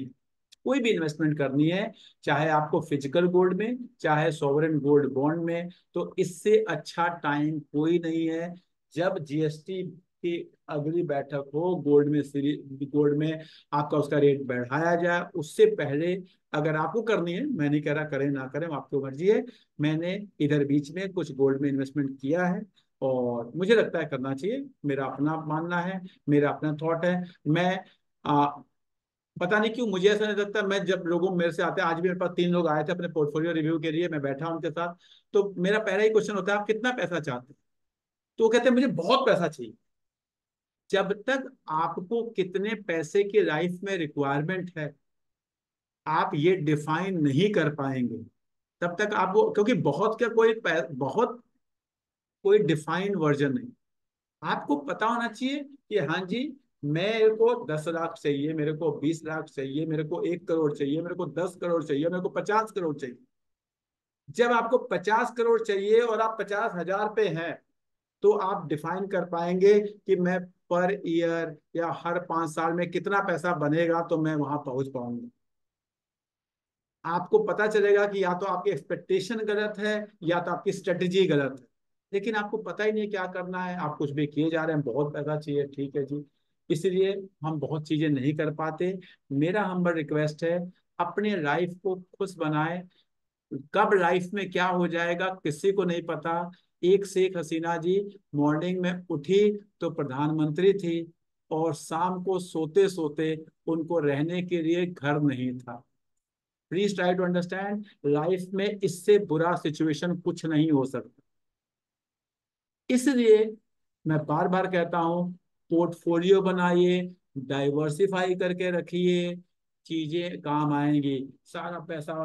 कोई भी इन्वेस्टमेंट करनी है, चाहे आपको फिजिकल गोल्ड में, चाहे सॉवरेन गोल्ड बॉन्ड में, तो इससे अच्छा टाइम कोई नहीं है। जब जीएसटी की अगली बैठक हो, गोल्ड में आपका उसका रेट बढ़ाया जाए, उससे पहले अगर आपको करनी है, मैं नहीं कह रहा करें ना करें, आपको मर्जी है। मैंने इधर बीच में कुछ गोल्ड में इन्वेस्टमेंट किया है और मुझे लगता है करना चाहिए। मेरा अपना मानना है, मेरा अपना थॉट है। मैं पता नहीं क्यों मुझे ऐसा नहीं लगता, मैं जब लोगों मेरे से आते हैं, आज भी मेरे पास 3 लोग आए थे अपने पोर्टफोलियो रिव्यू के लिए, मैं बैठा उनके साथ, तो मेरा पहला ही क्वेश्चन होता है आप कितना पैसा चाहते हैं। तो वो कहते हैं मुझे बहुत पैसा चाहिए। जब तक आपको कितने पैसे की लाइफ में रिक्वायरमेंट है, आप ये डिफाइन नहीं कर पाएंगे, तब तक आप वो, क्योंकि बहुत का बहुत कोई डिफाइन वर्जन नहीं। आपको पता होना चाहिए कि हाँ जी, मेरे को 10 लाख चाहिए, मेरे को 20 लाख चाहिए, मेरे को 1 करोड़ चाहिए, मेरे को 10 करोड़ चाहिए, मेरे को 50 करोड़ चाहिए। जब आपको 50 करोड़ चाहिए और आप 50,000 पे हैं, तो आप डिफाइन कर पाएंगे कि मैं पर ईयर या हर 5 साल में कितना पैसा बनेगा तो मैं वहां पहुंच पाऊंगा। आपको पता चलेगा कि या तो आपकी एक्सपेक्टेशन गलत है या तो आपकी स्ट्रेटेजी गलत है। लेकिन आपको पता ही नहीं क्या करना है, आप कुछ भी किए जा रहे हैं, बहुत पैसा चाहिए, ठीक है जी, इसलिए हम बहुत चीजें नहीं कर पाते। मेरा हम्बल रिक्वेस्ट है, अपने लाइफ को खुश बनाएं। कब लाइफ में क्या हो जाएगा किसी को नहीं पता। एक शेख हसीना जी मॉर्निंग में उठी तो प्रधानमंत्री थी, और शाम को सोते सोते उनको रहने के लिए घर नहीं था। Please try to understand, life में इससे बुरा सिचुएशन कुछ नहीं हो सकता। इसलिए मैं बार बार कहता हूं, पोर्टफोलियो बनाइए, डाइवर्सिफाई करके रखिए, चीजें काम आएंगी। सारा पैसा,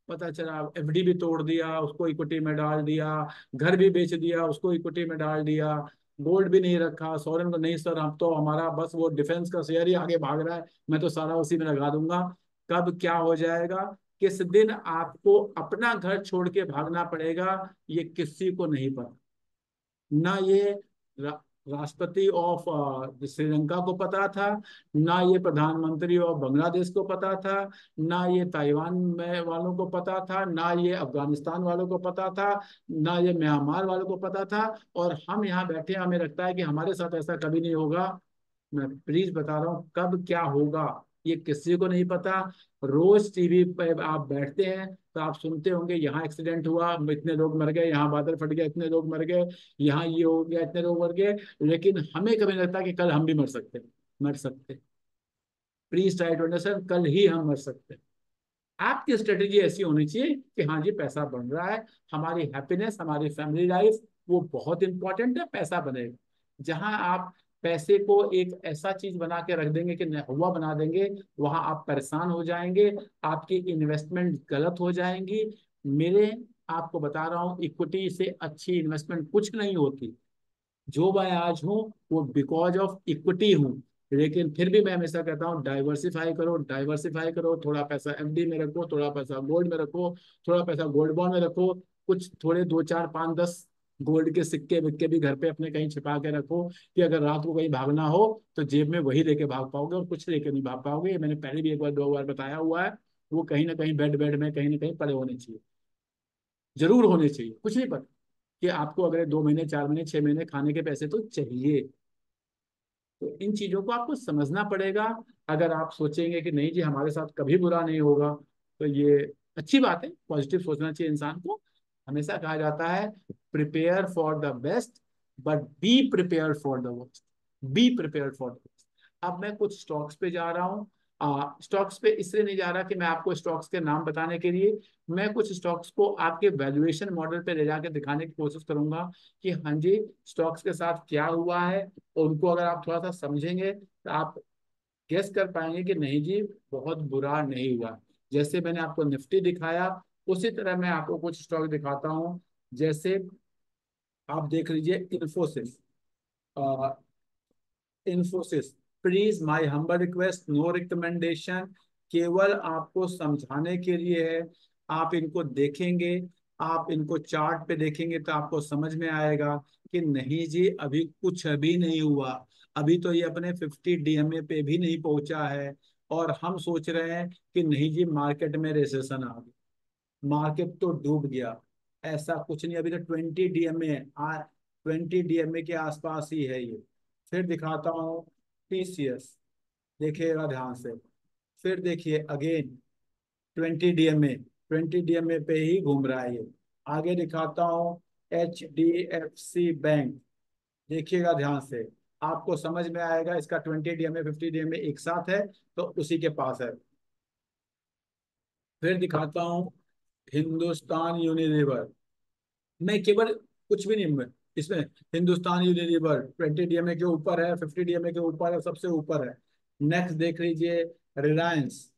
पता चला एफडी भी तोड़ दिया, उसको इक्विटी में डाल दिया, घर भी बेच दिया, उसको इक्विटी में डाल दिया, गोल्ड भी नहीं रखा, सॉरेन को नहीं, सर हम तो हमारा बस वो डिफेंस का शेयर ही आगे भाग रहा है, मैं तो सारा उसी में लगा दूंगा। कब क्या हो जाएगा, किस दिन आपको अपना घर छोड़ के भागना पड़ेगा, ये किसी को नहीं पता। ना ये रा, राष्ट्रपति ऑफ श्रीलंका को पता था, ना ये प्रधानमंत्री ऑफ बांग्लादेश को पता था, ना ये ताइवान में वालों को पता था, ना ये अफगानिस्तान वालों को पता था, ना ये म्यांमार वालों को पता था। और हम यहाँ बैठे, हमें लगता है कि हमारे साथ ऐसा कभी नहीं होगा। मैं प्लीज बता रहा हूँ, कब क्या होगा ये किसी को नहीं पता। रोज टीवी पे आप बैठते हैं तो आप सुनते होंगे यहाँ एक्सीडेंट हुआ, इतने लोग मर गए, यहाँ बादल फट गया, इतने लोग मर गए, यहाँ ये हो गया, इतने लोग मर गए। लेकिन हमें कभी नहीं लगता कि कल हम भी मर सकते। प्लीज ट्राई टू अंडरस्टैंड, कल ही हम मर सकते हैं। आपकी स्ट्रेटेजी ऐसी होनी चाहिए कि हाँ जी पैसा बन रहा है, हमारी हैप्पीनेस, हमारी फैमिली लाइफ, वो बहुत इंपॉर्टेंट है, पैसा बनेगा। जहां आप पैसे को एक ऐसा चीज बना के रख देंगे कि हुआ बना देंगे, वहां आप परेशान हो जाएंगे, आपकी इन्वेस्टमेंट गलत हो जाएंगी। मेरे आपको बता रहा हूँ, इक्विटी से अच्छी इन्वेस्टमेंट कुछ नहीं होती। जो मैं आज हूँ वो बिकॉज ऑफ इक्विटी हूँ। लेकिन फिर भी मैं हमेशा कहता हूँ डाइवर्सिफाई करो, डाइवर्सिफाई करो, थोड़ा पैसा एफडी में रखो, थोड़ा पैसा गोल्ड में रखो, थोड़ा पैसा गोल्ड बॉन्ड में रखो, कुछ थोड़े 2 4 5 10 गोल्ड के सिक्के विक्के भी घर पे अपने कहीं छिपा के रखो, कि अगर रात को कहीं भागना हो तो जेब में वही लेके भाग पाओगे, और कुछ लेके नहीं भाग पाओगे। ये मैंने पहले भी एक बार 2 बार बताया हुआ है। वो कहीं ना कहीं बेड बेड में कहीं ना कहीं पड़े होने चाहिए, जरूर होने चाहिए। कुछ नहीं पता कि आपको अगले 2 महीने, 4 महीने, 6 महीने खाने के पैसे तो चाहिए। तो इन चीजों को आपको समझना पड़ेगा। अगर आप सोचेंगे कि नहीं जी हमारे साथ कभी बुरा नहीं होगा, तो ये अच्छी बात है, पॉजिटिव सोचना चाहिए इंसान को। हमेशा कहा जाता है prepare for the best but be prepare for the worst. Be prepare for the best. अब मैं कुछ स्टॉक्स पे जा रहा हूँ, स्टॉक्स पे इसलिए नहीं जा रहा कि मैं आपको स्टॉक्स के नाम बताने के लिए, मैं कुछ स्टॉक्स को आपके वैल्यूएशन मॉडल पे ले जाके दिखाने की कोशिश करूंगा कि हाँ जी स्टॉक्स के साथ क्या हुआ है, और उनको अगर आप थोड़ा सा समझेंगे तो आप गेस कर पाएंगे कि नहीं जी बहुत बुरा नहीं हुआ। जैसे मैंने आपको निफ्टी दिखाया, उसी तरह मैं आपको कुछ स्टॉक दिखाता हूँ। जैसे आप देख लीजिए Infosys. Infosys, please my humble request, no recommendation, केवल आपको समझाने के लिए है। आप इनको देखेंगे, आप इनको चार्ट पे देखेंगे तो आपको समझ में आएगा कि नहीं जी अभी कुछ अभी नहीं हुआ। अभी तो ये अपने 50 डीएमए पे भी नहीं पहुंचा है, और हम सोच रहे हैं कि नहीं जी मार्केट में रिसेशन आ गया, मार्केट तो डूब गया। ऐसा कुछ नहीं, अभी तो 20 डीएमए, 20 डीएमए के आसपास ही है ये। फिर दिखाता हूँ टीसीएस, देखिएगा ध्यान से। फिर देखिए अगेन 20 डीएमए, 20 डीएमए पे ही घूम रहा है ये। आगे दिखाता हूँ HDFC बैंक, देखिएगा ध्यान से, आपको समझ में आएगा। इसका 20 डीएमए 50 डीएमए एक साथ है, तो उसी के पास है। फिर दिखाता हूँ हिंदुस्तान यूनिलीवर। मैं केवल कुछ भी नहीं, इसमें हिंदुस्तान यूनिलीवर 20 डीएमए के ऊपर है, 50 डीएमए के ऊपर है, सबसे ऊपर है। नेक्स्ट देख लीजिए रिलायंस।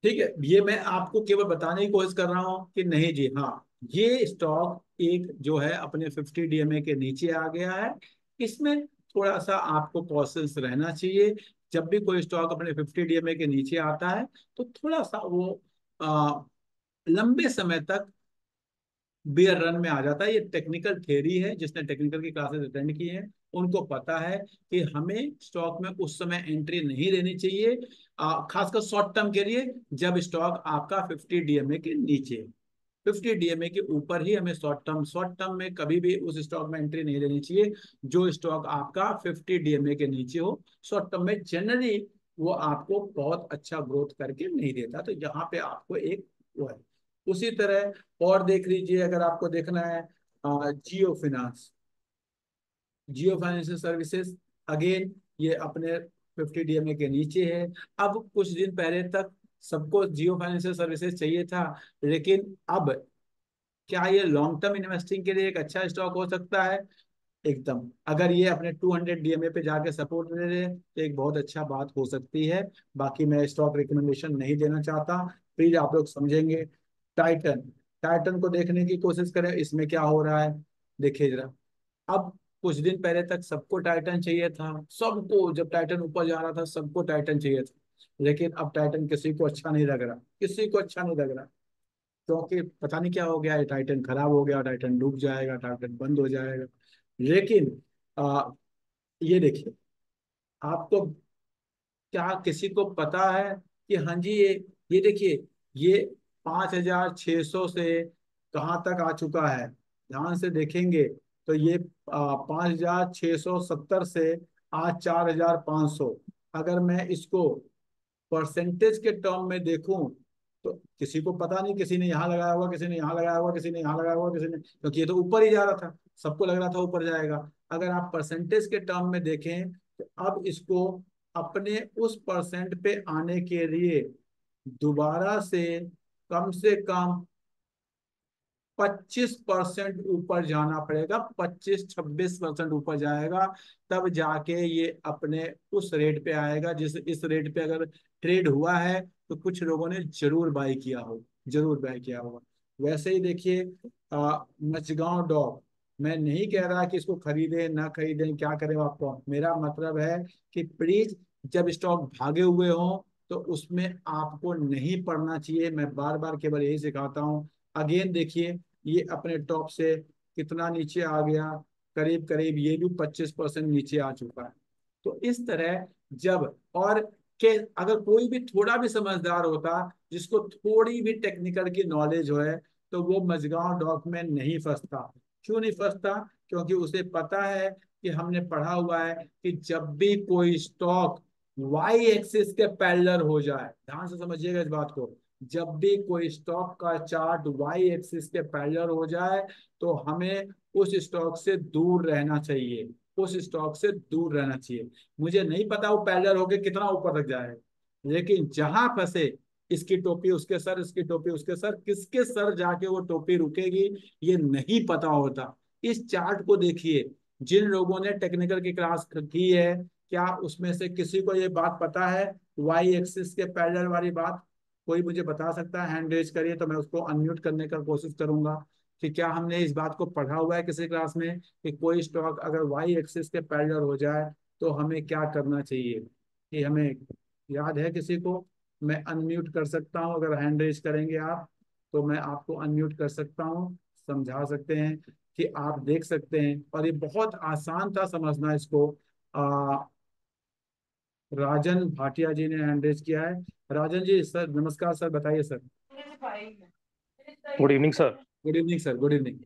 ठीक है, ये मैं आपको केवल बताने की कोशिश कर रहा हूँ कि नहीं जी हाँ ये स्टॉक एक जो है अपने 50 डीएमए के नीचे आ गया है। इसमें थोड़ा सा आपको कॉशियस रहना चाहिए। जब भी कोई स्टॉक अपने 50 डीएमए के नीचे आता है तो थोड़ा सा वो आ, लंबे समय तक बेयर रन में आ जाता है। ये टेक्निकल थ्योरी है, जिसने टेक्निकल की क्लासेस अटेंड की हैं उनको पता है कि हमें स्टॉक में उस समय एंट्री नहीं लेनी चाहिए, खासकर शॉर्ट टर्म के लिए, जब स्टॉक आपका 50 डीएमए के नीचे। 50 डीएमए के ऊपर ही हमें शॉर्ट टर्म में कभी भी उस स्टॉक में एंट्री नहीं लेनी चाहिए जो स्टॉक आपका 50 डीएमए के नीचे हो। शॉर्ट टर्म में जनरली वो आपको बहुत अच्छा ग्रोथ करके नहीं देता, तो यहाँ पे आपको एक वो है। उसी तरह और देख लीजिए, अगर आपको देखना है जियो फिनांस, जियो फाइनेंशियल सर्विसेज, अगेन ये अपने 50 डीएमए के नीचे है। अब कुछ दिन पहले तक सबको जियो फाइनेंशियल सर्विसेज चाहिए था, लेकिन अब क्या ये लॉन्ग टर्म इन्वेस्टिंग के लिए एक अच्छा स्टॉक हो सकता है? एकदम, अगर ये अपने 200 डीएमए पे जाके सपोर्ट दे दे तो एक बहुत अच्छा बात हो सकती है। बाकी मैं स्टॉक रिकमेंडेशन नहीं देना चाहता, प्लीज आप लोग समझेंगे। टाइटन, टाइटन को देखने की कोशिश करें इसमें क्या हो रहा है, देखिए जरा। अब कुछ दिन पहले तक सबको टाइटन चाहिए था, सबको, जब टाइटन ऊपर जा रहा था सबको टाइटन चाहिए था, लेकिन अब टाइटन किसी को अच्छा नहीं लग रहा, किसी को अच्छा नहीं लग रहा। क्योंकि पता नहीं क्या हो गया है, टाइटन खराब हो गया, टाइटन डूब जाएगा, टाइटन बंद हो जाएगा। लेकिन ये देखिए, आपको क्या किसी को पता है कि हाँ जी ये देखिए, ये 5,600 से कहाँ तक आ चुका है? ध्यान से देखेंगे तो ये 5,670 से आज 4,500। अगर मैं इसको परसेंटेज के टर्म में देखूं तो किसी को पता नहीं, किसी ने यहाँ लगाया हुआ, किसी ने यहाँ लगाया हुआ, किसी ने यहाँ लगाया हुआ, किसी ने, क्योंकि ये तो ऊपर ही जा रहा था, सबको लग रहा था ऊपर जाएगा। अगर आप परसेंटेज के टर्म में देखें तो अब इसको अपने उस परसेंट पे आने के लिए दोबारा से कम 25% ऊपर जाना पड़ेगा, 25-26% ऊपर जाएगा, तब जाके ये अपने उस रेट पे आएगा जिस इस रेट पे अगर ट्रेड हुआ है तो कुछ लोगों ने जरूर बाई किया हो, जरूर बाई किया होगा। वैसे ही देखिए मचगांव डॉक, मैं नहीं कह रहा कि इसको खरीदें ना खरीदें, क्या करें आपको, मेरा मतलब है कि प्लीज जब स्टॉक भागे हुए हों तो उसमें आपको नहीं पड़ना चाहिए। मैं बार बार केवल यही सिखाता हूँ। अगेन देखिए, ये अपने टॉप से कितना नीचे आ गया, करीब करीब ये भी 25% नीचे आ चुका है। तो इस तरह जब, और के अगर कोई भी थोड़ा भी समझदार होता, जिसको थोड़ी भी टेक्निकल की नॉलेज हो है, तो वो मझगांव डॉक में नहीं फंसता। क्यों नहीं फंसता? क्योंकि उसे पता है कि हमने पढ़ा हुआ है कि जब भी कोई स्टॉक वाई एक्सिस के पैरेलल हो जाए, ध्यान से समझिएगा इस बात को, जब भी कोई स्टॉक का चार्ट वाई एक्सिस के पैरेलल हो जाए तो हमें उस स्टॉक से दूर रहना चाहिए। उस स्टॉक से दूर रहना चाहिए। मुझे नहीं पता वो पैरेलल होके कितना ऊपर तक जाएगा, लेकिन जहां फंसे, इसकी टोपी उसके सर, इसकी टोपी उसके सर, किसके सर जाके वो टोपी रुकेगी ये नहीं पता होता। इस चार्ट को देखिए, जिन लोगों ने टेक्निकल की क्लास की है, क्या उसमें से किसी को ये बात पता है, वाई एक्सिस के पैरेलल वाली बात? कोई मुझे बता सकता है? हैंड रेज करिए तो मैं उसको अनम्यूट करने का कोशिश करूंगा। कि क्या हमने इस बात को पढ़ा हुआ है किसी क्लास में कि कोई स्टॉक अगर वाई एक्सिस के पैरेलल हो जाए तो हमें क्या करना चाहिए? कि हमें याद है किसी को? मैं अनम्यूट कर सकता हूँ, अगर हैंड रेज करेंगे आप तो मैं आपको अनम्यूट कर सकता हूँ, समझा सकते हैं कि आप देख सकते हैं। और ये बहुत आसान था समझना इसको। राजन भाटिया जी ने हैंड रेज किया है। राजन जी सर नमस्कार, सर बताइए sir.
Good evening sir.
Good evening sir, good evening.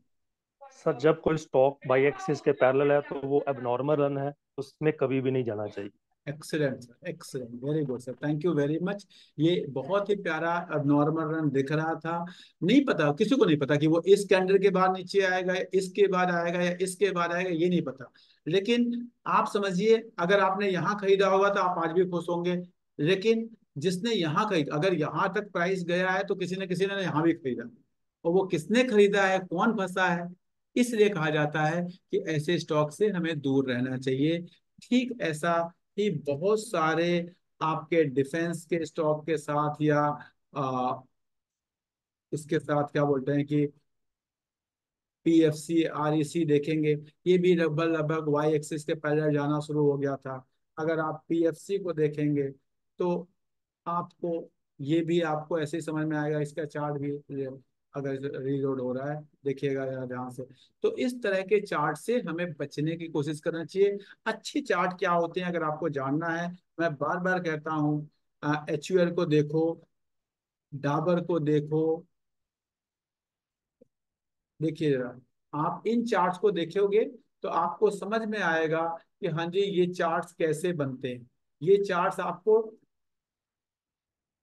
Sir जब कोई स्टॉक बाई एक्सिस के पैरेलल है तो वो एबनॉर्मल रन है, उसमें कभी भी नहीं जाना चाहिए।
Excellent sir, excellent, very good sir, thank you very much. ये बहुत ही प्यारा नॉर्मल रन दिख रहा था। नहीं पता, किसी को नहीं पता कि वो इस कैंडल के बाद नीचे आएगा या इसके बाद आएगा या इसके बाद आएगा, ये नहीं पता। लेकिन आप समझिए, अगर आपने यहाँ खरीदा होगा तो आप आज भी खुश होंगे। लेकिन जिसने यहाँ खरीदा, अगर यहाँ तक प्राइस गया है तो किसी न किसी ने यहाँ भी खरीदा, और वो किसने खरीदा है, कौन फंसा है, इसलिए कहा जाता है कि ऐसे स्टॉक से हमें दूर रहना चाहिए। ठीक ऐसा ही बहुत सारे आपके डिफेंस के स्टॉक के साथ या आ, इसके साथ क्या बोलते हैं कि पीएफसी आरईसी देखेंगे, ये भी लगभग लगभग वाई एक्सिस के पैरेलल जाना शुरू हो गया था। अगर आप पीएफसी को देखेंगे तो आपको ये भी आपको ऐसे ही समझ में आएगा, इसका चार्ट भी अगर रीलोड हो रहा है देखिएगा ध्यान से। तो इस तरह के चार्ट से हमें बचने की कोशिश करना चाहिए। अच्छी चार्ट क्या होते हैं अगर आपको जानना है, मैं बार बार कहता हूँ, एचयूएल को देखो, डाबर को देखो। देखिए जरा, आप इन चार्ट्स को देखोगे तो आपको समझ में आएगा कि हाँ जी ये चार्ट्स कैसे बनते हैं। ये चार्ट्स आपको,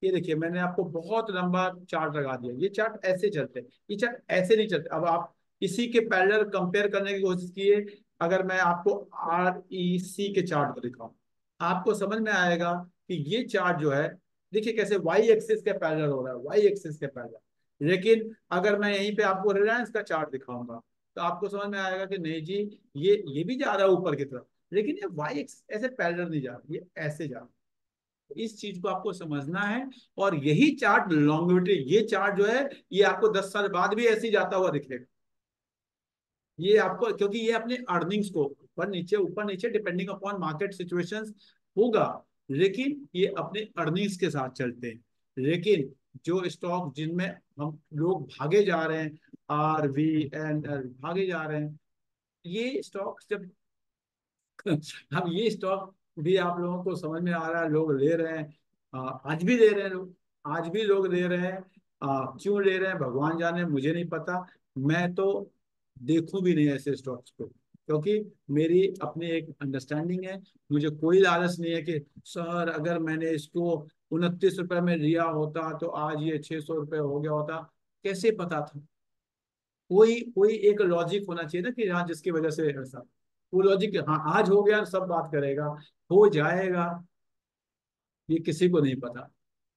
ये देखिए मैंने आपको बहुत लंबा चार्ट लगा दिया, ये चार्ट ऐसे चलते हैं, ये चार्ट ऐसे नहीं चलते। अब आप इसी के पैरेलल कंपेयर करने की कोशिश कीजिए। अगर मैं आपको आर ई सी के चार्ट को दिखाऊं, आपको समझ में आएगा कि ये चार्ट जो है, देखिए कैसे वाई एक्सिस के पैरेलल हो रहा है, वाई एक्सिस के पैरेलल। लेकिन अगर मैं यहीं पे आपको रिलायंस का चार्ट दिखाऊंगा तो आपको समझ में आएगा कि नहीं जी, ये भी जा रहा है ऊपर की तरफ, लेकिन ये वाई एक्सिस ऐसे पैरेलल नहीं जा रहा, ये ऐसे जा रहा है। इस चीज को आपको समझना है। और यही चार्ट लॉन्गिविटी, ये चार्ट जो है ये आपको 10 साल बाद भी ऐसे ही जाता हुआ दिखेगा। ये आपको, क्योंकि ये अपने अर्निंग्स को ऊपर नीचे डिपेंडिंग अपॉन मार्केट सिचुएशंस होगा, लेकिन ये अपने अर्निंग्स के साथ चलते हैं। लेकिन जो स्टॉक जिनमें हम लोग भागे जा रहे हैं, आर वी एन एल भागे जा रहे हैं, ये स्टॉक जब अब ये स्टॉक भी आप लोगों को समझ में आ रहा है, लोग ले रहे हैं। आज भी ले रहे हैं लोग, आज भी लोग ले रहे हैं। क्यों ले रहे हैं भगवान जाने, मुझे नहीं पता। मैं तो देखूं भी नहीं ऐसे स्टॉक्स को, क्योंकि मेरी अपनी एक अंडरस्टैंडिंग है। मुझे कोई लालच नहीं है कि सर अगर मैंने इसको 29 रुपए में लिया होता तो आज ये 600 रुपये हो गया होता। कैसे पता था? कोई कोई एक लॉजिक होना चाहिए ना कि हाँ जिसकी वजह से ऐसा, वो लॉजिक, हाँ आज हो गया सब बात करेगा, हो जाएगा ये किसी को नहीं पता।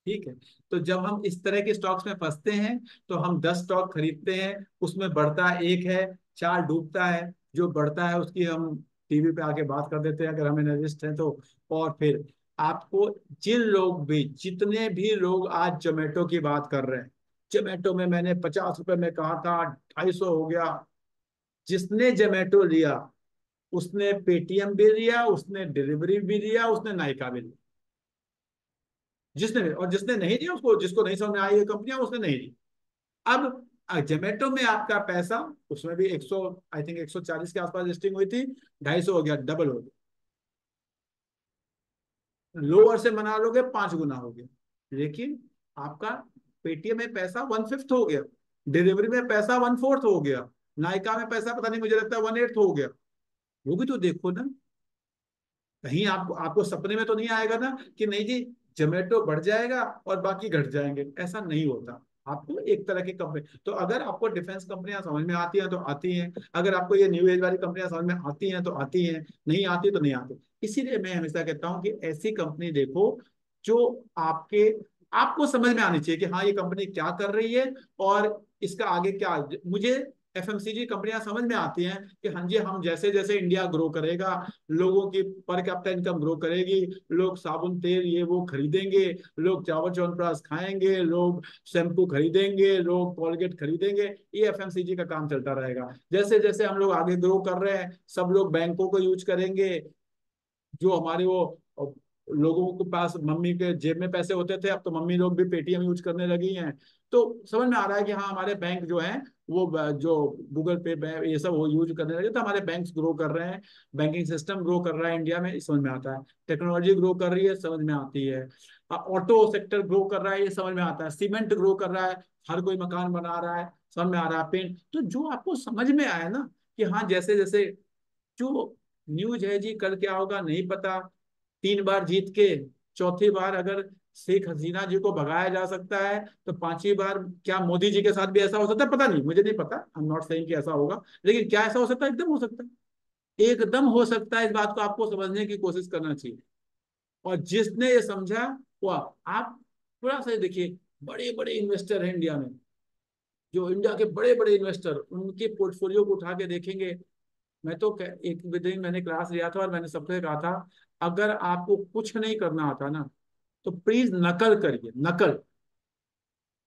ठीक है, तो जब हम इस तरह के स्टॉक्स में फंसते हैं तो हम 10 स्टॉक खरीदते हैं, उसमें बढ़ता एक है, चार डूबता है। जो बढ़ता है उसकी हम टीवी पे आके बात कर देते हैं अगर हमें नजिस्ट है तो। और फिर आपको, जिन लोग भी, जितने भी लोग आज जोमेटो की बात कर रहे हैं, जोमेटो में मैंने 50 रुपए में कहा था, 250 हो गया। जिसने जोमेटो लिया उसने पेटीएम भी लिया, उसने डिलीवरी भी लिया, उसने नायका भी लिया। जिसने भी, और जिसने नहीं लिया उसको, जिसको नहीं समझ में आई ये कंपनियां, उसने नहीं ली। अब जोमेटो में आपका पैसा, उसमें भी 100, आई थिंक 140 के आसपास लिस्टिंग हुई थी, 250 हो गया, डबल हो गया। लोअर से मना लोगे 5 गुना हो गया। लेकिन आपका पेटीएम में पैसा 1/5 हो गया, डिलीवरी में पैसा 1/4 हो गया, नायका में पैसा पता नहीं, मुझे लगता है 1/8 हो गया। वो भी तो देखो ना। कहीं आपको आपको सपने में तो नहीं आएगा ना कि नहीं जी जोमेटो बढ़ जाएगा और बाकी घट जाएंगे, ऐसा नहीं होता। आपको एक तरह की कंपनी, तो अगर आपको डिफेंस कंपनियां समझ में आती हैं तो आती हैं, अगर आपको ये न्यू एज वाली कंपनियां समझ में आती हैं तो आती हैं, नहीं आती तो नहीं आती। इसीलिए मैं हमेशा कहता हूं कि ऐसी कंपनी देखो जो आपके आपको समझ में आनी चाहिए कि हाँ ये कंपनी क्या कर रही है और इसका आगे क्या। मुझे एफएमसीजी कंपनियां समझ में आती हैं कि हाँ जी, हम जैसे जैसे इंडिया ग्रो करेगा, लोगों की पर कैपिटा इनकम ग्रो करेगी, लोग साबुन तेल ये वो खरीदेंगे, लोग चावल च्यवनप्राश खाएंगे, लोग शैम्पू खरीदेंगे, लोग कोलगेट खरीदेंगे, ये एफएमसीजी का काम चलता रहेगा। जैसे जैसे हम लोग आगे ग्रो कर रहे हैं, सब लोग बैंकों को यूज करेंगे, जो हमारे वो लोगों के पास मम्मी के जेब में पैसे होते थे, अब तो मम्मी लोग भी पेटीएम यूज करने लगी हैं। तो समझ में आ रहा है कि हाँ हमारे बैंक जो है वो जो गूगल पे ये सब वो यूज करने लगे, तो हमारे बैंक्स ग्रो कर रहे हैं, बैंकिंग सिस्टम ग्रो कर रहा है इंडिया में, समझ में आता है। टेक्नोलॉजी ग्रो कर रही है, समझ में आती है। ऑटो सेक्टर ग्रो कर रहा है, ये समझ में आता है। सीमेंट ग्रो कर रहा है, हर कोई मकान बना रहा है, समझ में आ रहा है। पेंट, तो जो आपको समझ में आया ना कि हाँ जैसे जैसे जो न्यूज है जी, कल क्या होगा नहीं पता। 3 बार जीत के चौथी बार अगर शेख हसीना जी को भगाया जा सकता है, तो 5वीं बार क्या मोदी जी के साथ भी ऐसा हो सकता है? पता नहीं, मुझे नहीं पता, आई एम नॉट सेइंग कि ऐसा होगा, लेकिन क्या ऐसा हो सकता है? एकदम हो सकता है, एकदम हो सकता है। इस बात को आपको समझने की कोशिश करना चाहिए। और जिसने ये समझा वो आप थोड़ा सा देखिए, बड़े बड़े इन्वेस्टर हैं इंडिया में, जो इंडिया के बड़े बड़े इन्वेस्टर, उनके पोर्टफोलियो को उठा के देखेंगे। मैं तो एक दिन मैंने क्लास लिया था और मैंने सबसे कहा था, अगर आपको कुछ नहीं करना आता ना तो प्लीज नकल करिए, नकल।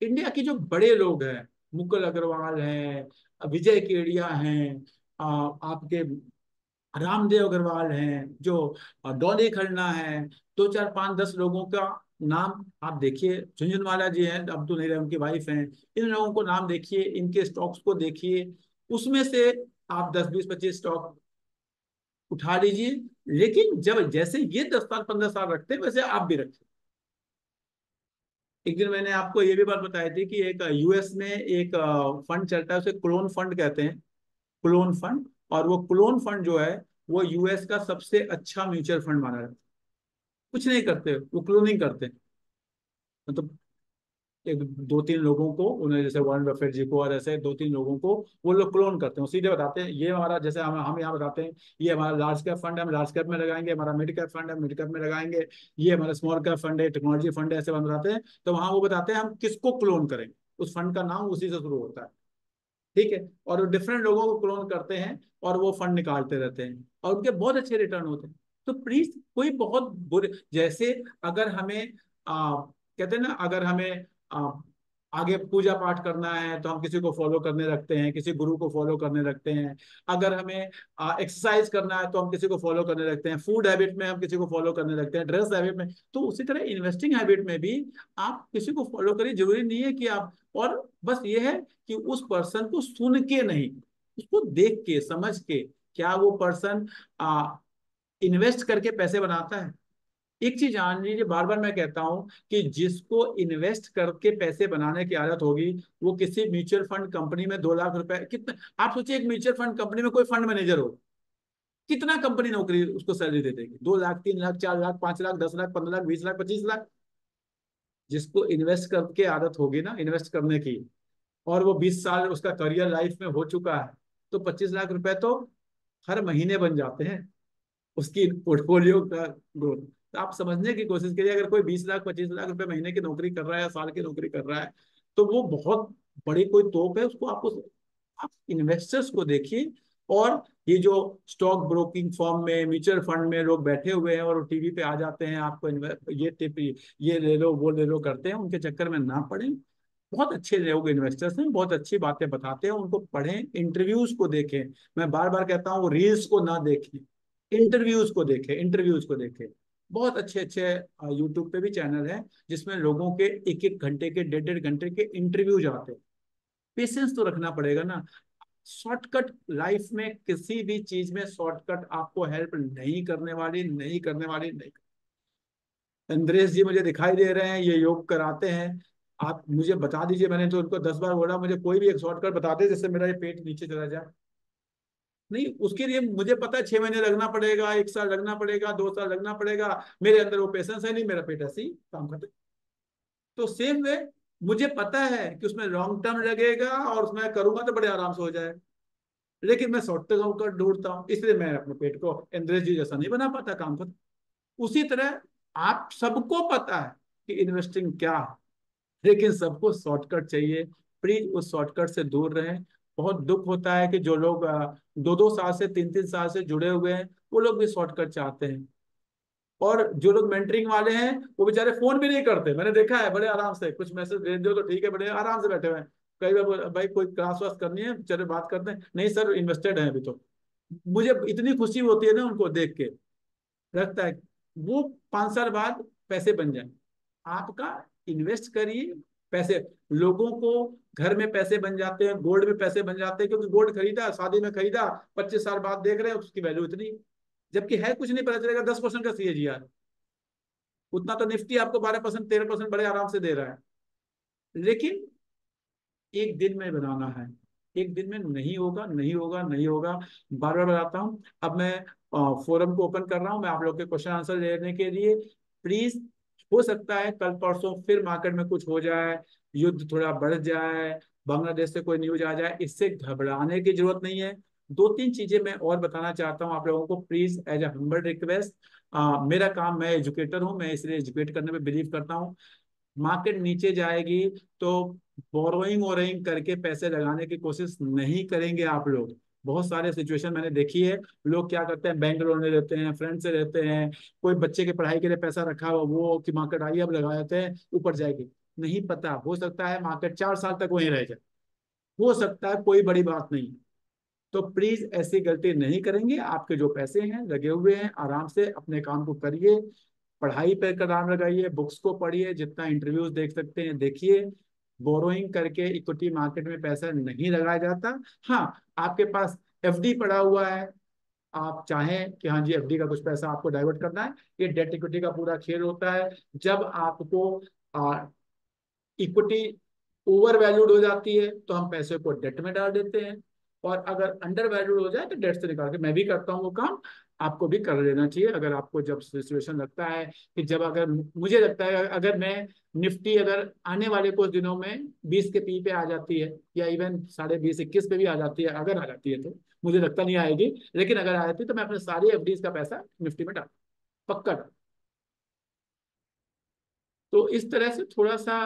इंडिया के जो बड़े लोग हैं, मुकुल अग्रवाल हैं, विजय केडिया हैं, आपके रामदेव अग्रवाल हैं, जो डॉली खन्ना है, 2 4 5 10 लोगों का नाम आप देखिए। झुंझुनवाला जी हैं, अब तो नहीं रहे, उनकी वाइफ हैं। इन लोगों को नाम देखिए, इनके स्टॉक्स को देखिए, उसमें से आप 10 20 25 स्टॉक उठा लीजिए। लेकिन जब जैसे ये 10 साल 15 साल रखते हैं, वैसे आप भी रखें। एक दिन मैंने आपको ये भी बात बताई थी कि एक यूएस में एक फंड चलता है, उसे क्लोन फंड कहते हैं, क्लोन फंड। और वो क्लोन फंड जो है वो यूएस का सबसे अच्छा म्यूचुअल फंड माना जाता है। कुछ नहीं करते, वो क्लोनिंग करते हैं। मतलब एक 2 3 लोगों को उन्हें, जैसे वॉरेन बफेट जी को और ऐसे 2 3 लोगों को वो लोग क्लोन करते हैं। वो सीधे बताते हैं ये हमारा, जैसे हम यहाँ बताते हैं ये हमारा लार्ज कैप फंड है, हम लार्ज कैप में लगाएंगे, हमारा मिड कैप फंड है, मिड कैप में लगाएंगे, ये हमारा स्मॉल कैप फंड है, टेक्नोलॉजी फंड है, ऐसे हम बताते हैं। तो वहां वो बताते हैं हम किसको क्लोन करेंगे, उस फंड का नाम उसी से शुरू होता है। ठीक है, और वो डिफरेंट लोगों को क्लोन करते हैं और वो फंड निकालते रहते हैं, और उनके बहुत अच्छे रिटर्न होते हैं। तो प्लीज कोई बहुत बुरे, जैसे अगर हमें कहते हैं ना, अगर हमें आगे पूजा पाठ करना है तो हम किसी को फॉलो करने लगते हैं, किसी गुरु को फॉलो करने लगते हैं। अगर हमें एक्सरसाइज करना है तो हम किसी को फॉलो करने लगते हैं, फूड हैबिट में हम किसी को फॉलो करने लगते हैं, ड्रेस हैबिट में। तो उसी तरह इन्वेस्टिंग हैबिट में भी आप किसी को फॉलो करिए, जरूरी नहीं है कि आप, और बस ये है कि उस पर्सन को सुन के नहीं, उसको देख के समझ के, क्या वो पर्सन इन्वेस्ट करके पैसे बनाता है। एक चीज जान लीजिए, बार बार मैं कहता हूं कि जिसको इन्वेस्ट करके पैसे बनाने की आदत होगी, वो किसी म्यूचुअल फंड कंपनी में 2 लाख रुपए कितना, आप सोचिए एक म्यूचुअल फंड कंपनी में कोई फंड मैनेजर हो, कितना कंपनी नौकरी उसको सैलरी दे देगी? 2 लाख 3 लाख 4 लाख 5 लाख 15 लाख 20 लाख 25 लाख। जिसको इन्वेस्ट करके आदत होगी ना, इन्वेस्ट करने की, और वो 20 साल उसका करियर लाइफ में हो चुका है, तो 25 लाख रुपए तो हर महीने बन जाते हैं उसकी पोर्टफोलियो का ग्रोथ। तो आप समझने की कोशिश करिए, अगर कोई 20 लाख 25 लाख रुपए महीने की नौकरी कर रहा है या साल की नौकरी कर रहा है, तो वो बहुत बड़ी कोई तोप है। उसको आपको, आप इन्वेस्टर्स को देखिए। और ये जो स्टॉक ब्रोकिंग फर्म में, म्यूचुअल फंड में लोग बैठे हुए हैं और टीवी पे आ जाते हैं, आपको ये टिप, ये ले लो वो ले लो करते हैं, उनके चक्कर में ना पड़े। बहुत अच्छे लोग इन्वेस्टर्स हैं, बहुत अच्छी बातें बताते हैं, उनको पढ़ें, इंटरव्यूज को देखें। मैं बार बार कहता हूँ रील्स को ना देखें, इंटरव्यूज को देखें, इंटरव्यूज को देखें। बहुत अच्छे अच्छे यूट्यूब पे भी चैनल हैं जिसमें लोगों के 1 1 घंटे के, 1 1 1 घंटे के इंटरव्यूज आते हैं। पेशेंस तो रखना पड़ेगा ना। शॉर्टकट लाइफ में, किसी भी चीज में शॉर्टकट आपको हेल्प नहीं करने वाली, नहीं करने वाली, नहीं। इंद्रेश जी मुझे दिखाई दे रहे हैं, ये योग कराते हैं, आप मुझे बता दीजिए। मैंने तो उनको 10 बार बोला मुझे कोई भी एक शॉर्टकट बता दे जिससे मेरा ये पेट नीचे चला जाए। नहीं, उसके लिए मुझे पता है 6 महीने लगना पड़ेगा, 1 साल लगना पड़ेगा, 2 साल लगना पड़ेगा। मेरे अंदर वो पेशेंस है नहीं, मेरा पेट ऐसे ही काम करता है। तो सेम वे, मुझे पता है कि उसमें लॉन्ग टर्म लगेगा और उसमें करूंगा तो बड़े आराम से हो जाए, लेकिन मैं शॉर्ट टर्म कर ढूंढता हूँ, इसलिए मैं अपने पेट को इंद्रेश जी जैसा नहीं बना पाता काम कर। उसी तरह आप सबको पता है कि इन्वेस्टिंग क्या है, लेकिन सबको शॉर्टकट चाहिए। प्लीज उस शॉर्टकट से दूर रहें। बहुत दुख होता है कि जो लोग 2-2 साल से 3-3 साल से जुड़े हुए हैं, वो लोग भी शॉर्टकट चाहते हैं। और जो लोग मेंटरिंग वाले हैं वो बेचारे फोन भी नहीं करते, मैंने देखा है, बड़े आराम से कुछ मैसेज भेज दो तो ठीक है, बड़े आराम से बैठे हुए हैं। कई बार भाई कोई क्लास वास करनी है, चलो बात करते हैं, नहीं सर इन्वेस्टेड है अभी तो। मुझे इतनी खुशी होती है ना उनको देख के, लगता है वो 5 साल बाद पैसे बन जाए। आपका इन्वेस्ट करिए पैसे। लोगों को घर में पैसे बन जाते हैं, गोल्ड में पैसे बन जाते हैं, क्योंकि गोल्ड खरीदा, शादी में खरीदा, 25 साल बाद देख रहे हैं उसकी वैल्यू इतनी, जबकि है कुछ नहीं, पता चलेगा 10% का CAGR। उतना तो निफ्टी आपको 12% 13% बड़े आराम से दे रहा है। लेकिन एक दिन में बनाना है, एक दिन में नहीं होगा, नहीं होगा, नहीं होगा। बार बार बताता हूँ। अब मैं फोरम को ओपन कर रहा हूँ, मैं आप लोग के क्वेश्चन आंसर लेने के लिए। प्लीज, हो सकता है कल परसों फिर मार्केट में कुछ हो जाए, युद्ध थोड़ा बढ़ जाए, बांग्लादेश से कोई न्यूज आ जाए, इससे घबराने की जरूरत नहीं है। 2-3 चीजें मैं और बताना चाहता हूँ आप लोगों को, please as a humble request. मेरा काम, मैं एजुकेटर हूँ, मैं इसलिए एजुकेट करने में बिलीव करता हूँ। मार्केट नीचे जाएगी तो बोरोइंग वोरोइंग करके पैसे लगाने की कोशिश नहीं करेंगे आप लोग। बहुत सारे सिचुएशन मैंने देखी है। लोग क्या करते हैं, बैंक लोन ले लेते हैं, फ्रेंड से लेते हैं, कोई बच्चे की पढ़ाई के लिए पैसा रखा हुआ, वो कि मार्केट आई अब लगा देते हैं, ऊपर जाएगी। नहीं पता, हो सकता है मार्केट 4 साल तक वहीं रह जाए, हो सकता है, कोई बड़ी बात नहीं। तो प्लीज ऐसी गलती नहीं करेंगे। आपके जो पैसे हैं लगे हुए हैं, आराम से अपने काम को करिए, पढ़ाई पे काम लगाइए, बुक्स को पढ़िए, जितना इंटरव्यूज देख सकते हैं देखिए। बोरोइंग करके इक्विटी मार्केट में पैसा नहीं लगाया जाता। हाँ, आपके पास FD पड़ा हुआ है, आप चाहें कि हाँ जी FD का कुछ पैसा आपको डाइवर्ट करना है, ये डेट इक्विटी का पूरा खेल होता है। जब आपको इक्विटी ओवर वैल्यूड हो जाती है तो हम पैसे को डेट में डाल देते हैं, और अगर अंडर वैल्यूड हो जाए तो डेट से निकाल के, मैं भी करता हूँ वो काम, आपको भी कर लेना चाहिए। अगर आपको जब सिचुएशन लगता है कि जब, अगर मुझे लगता है अगर मैं निफ्टी अगर आने वाले कुछ दिनों में 20 के पी पे आ जाती है, या इवन 20.5 21 पे भी आ जाती है, अगर आ जाती है तो, मुझे लगता नहीं आएगी, लेकिन अगर आ जाती है तो मैं अपने सारी FDs का पैसा निफ्टी में डाल, पक्का डाल। तो इस तरह से थोड़ा सा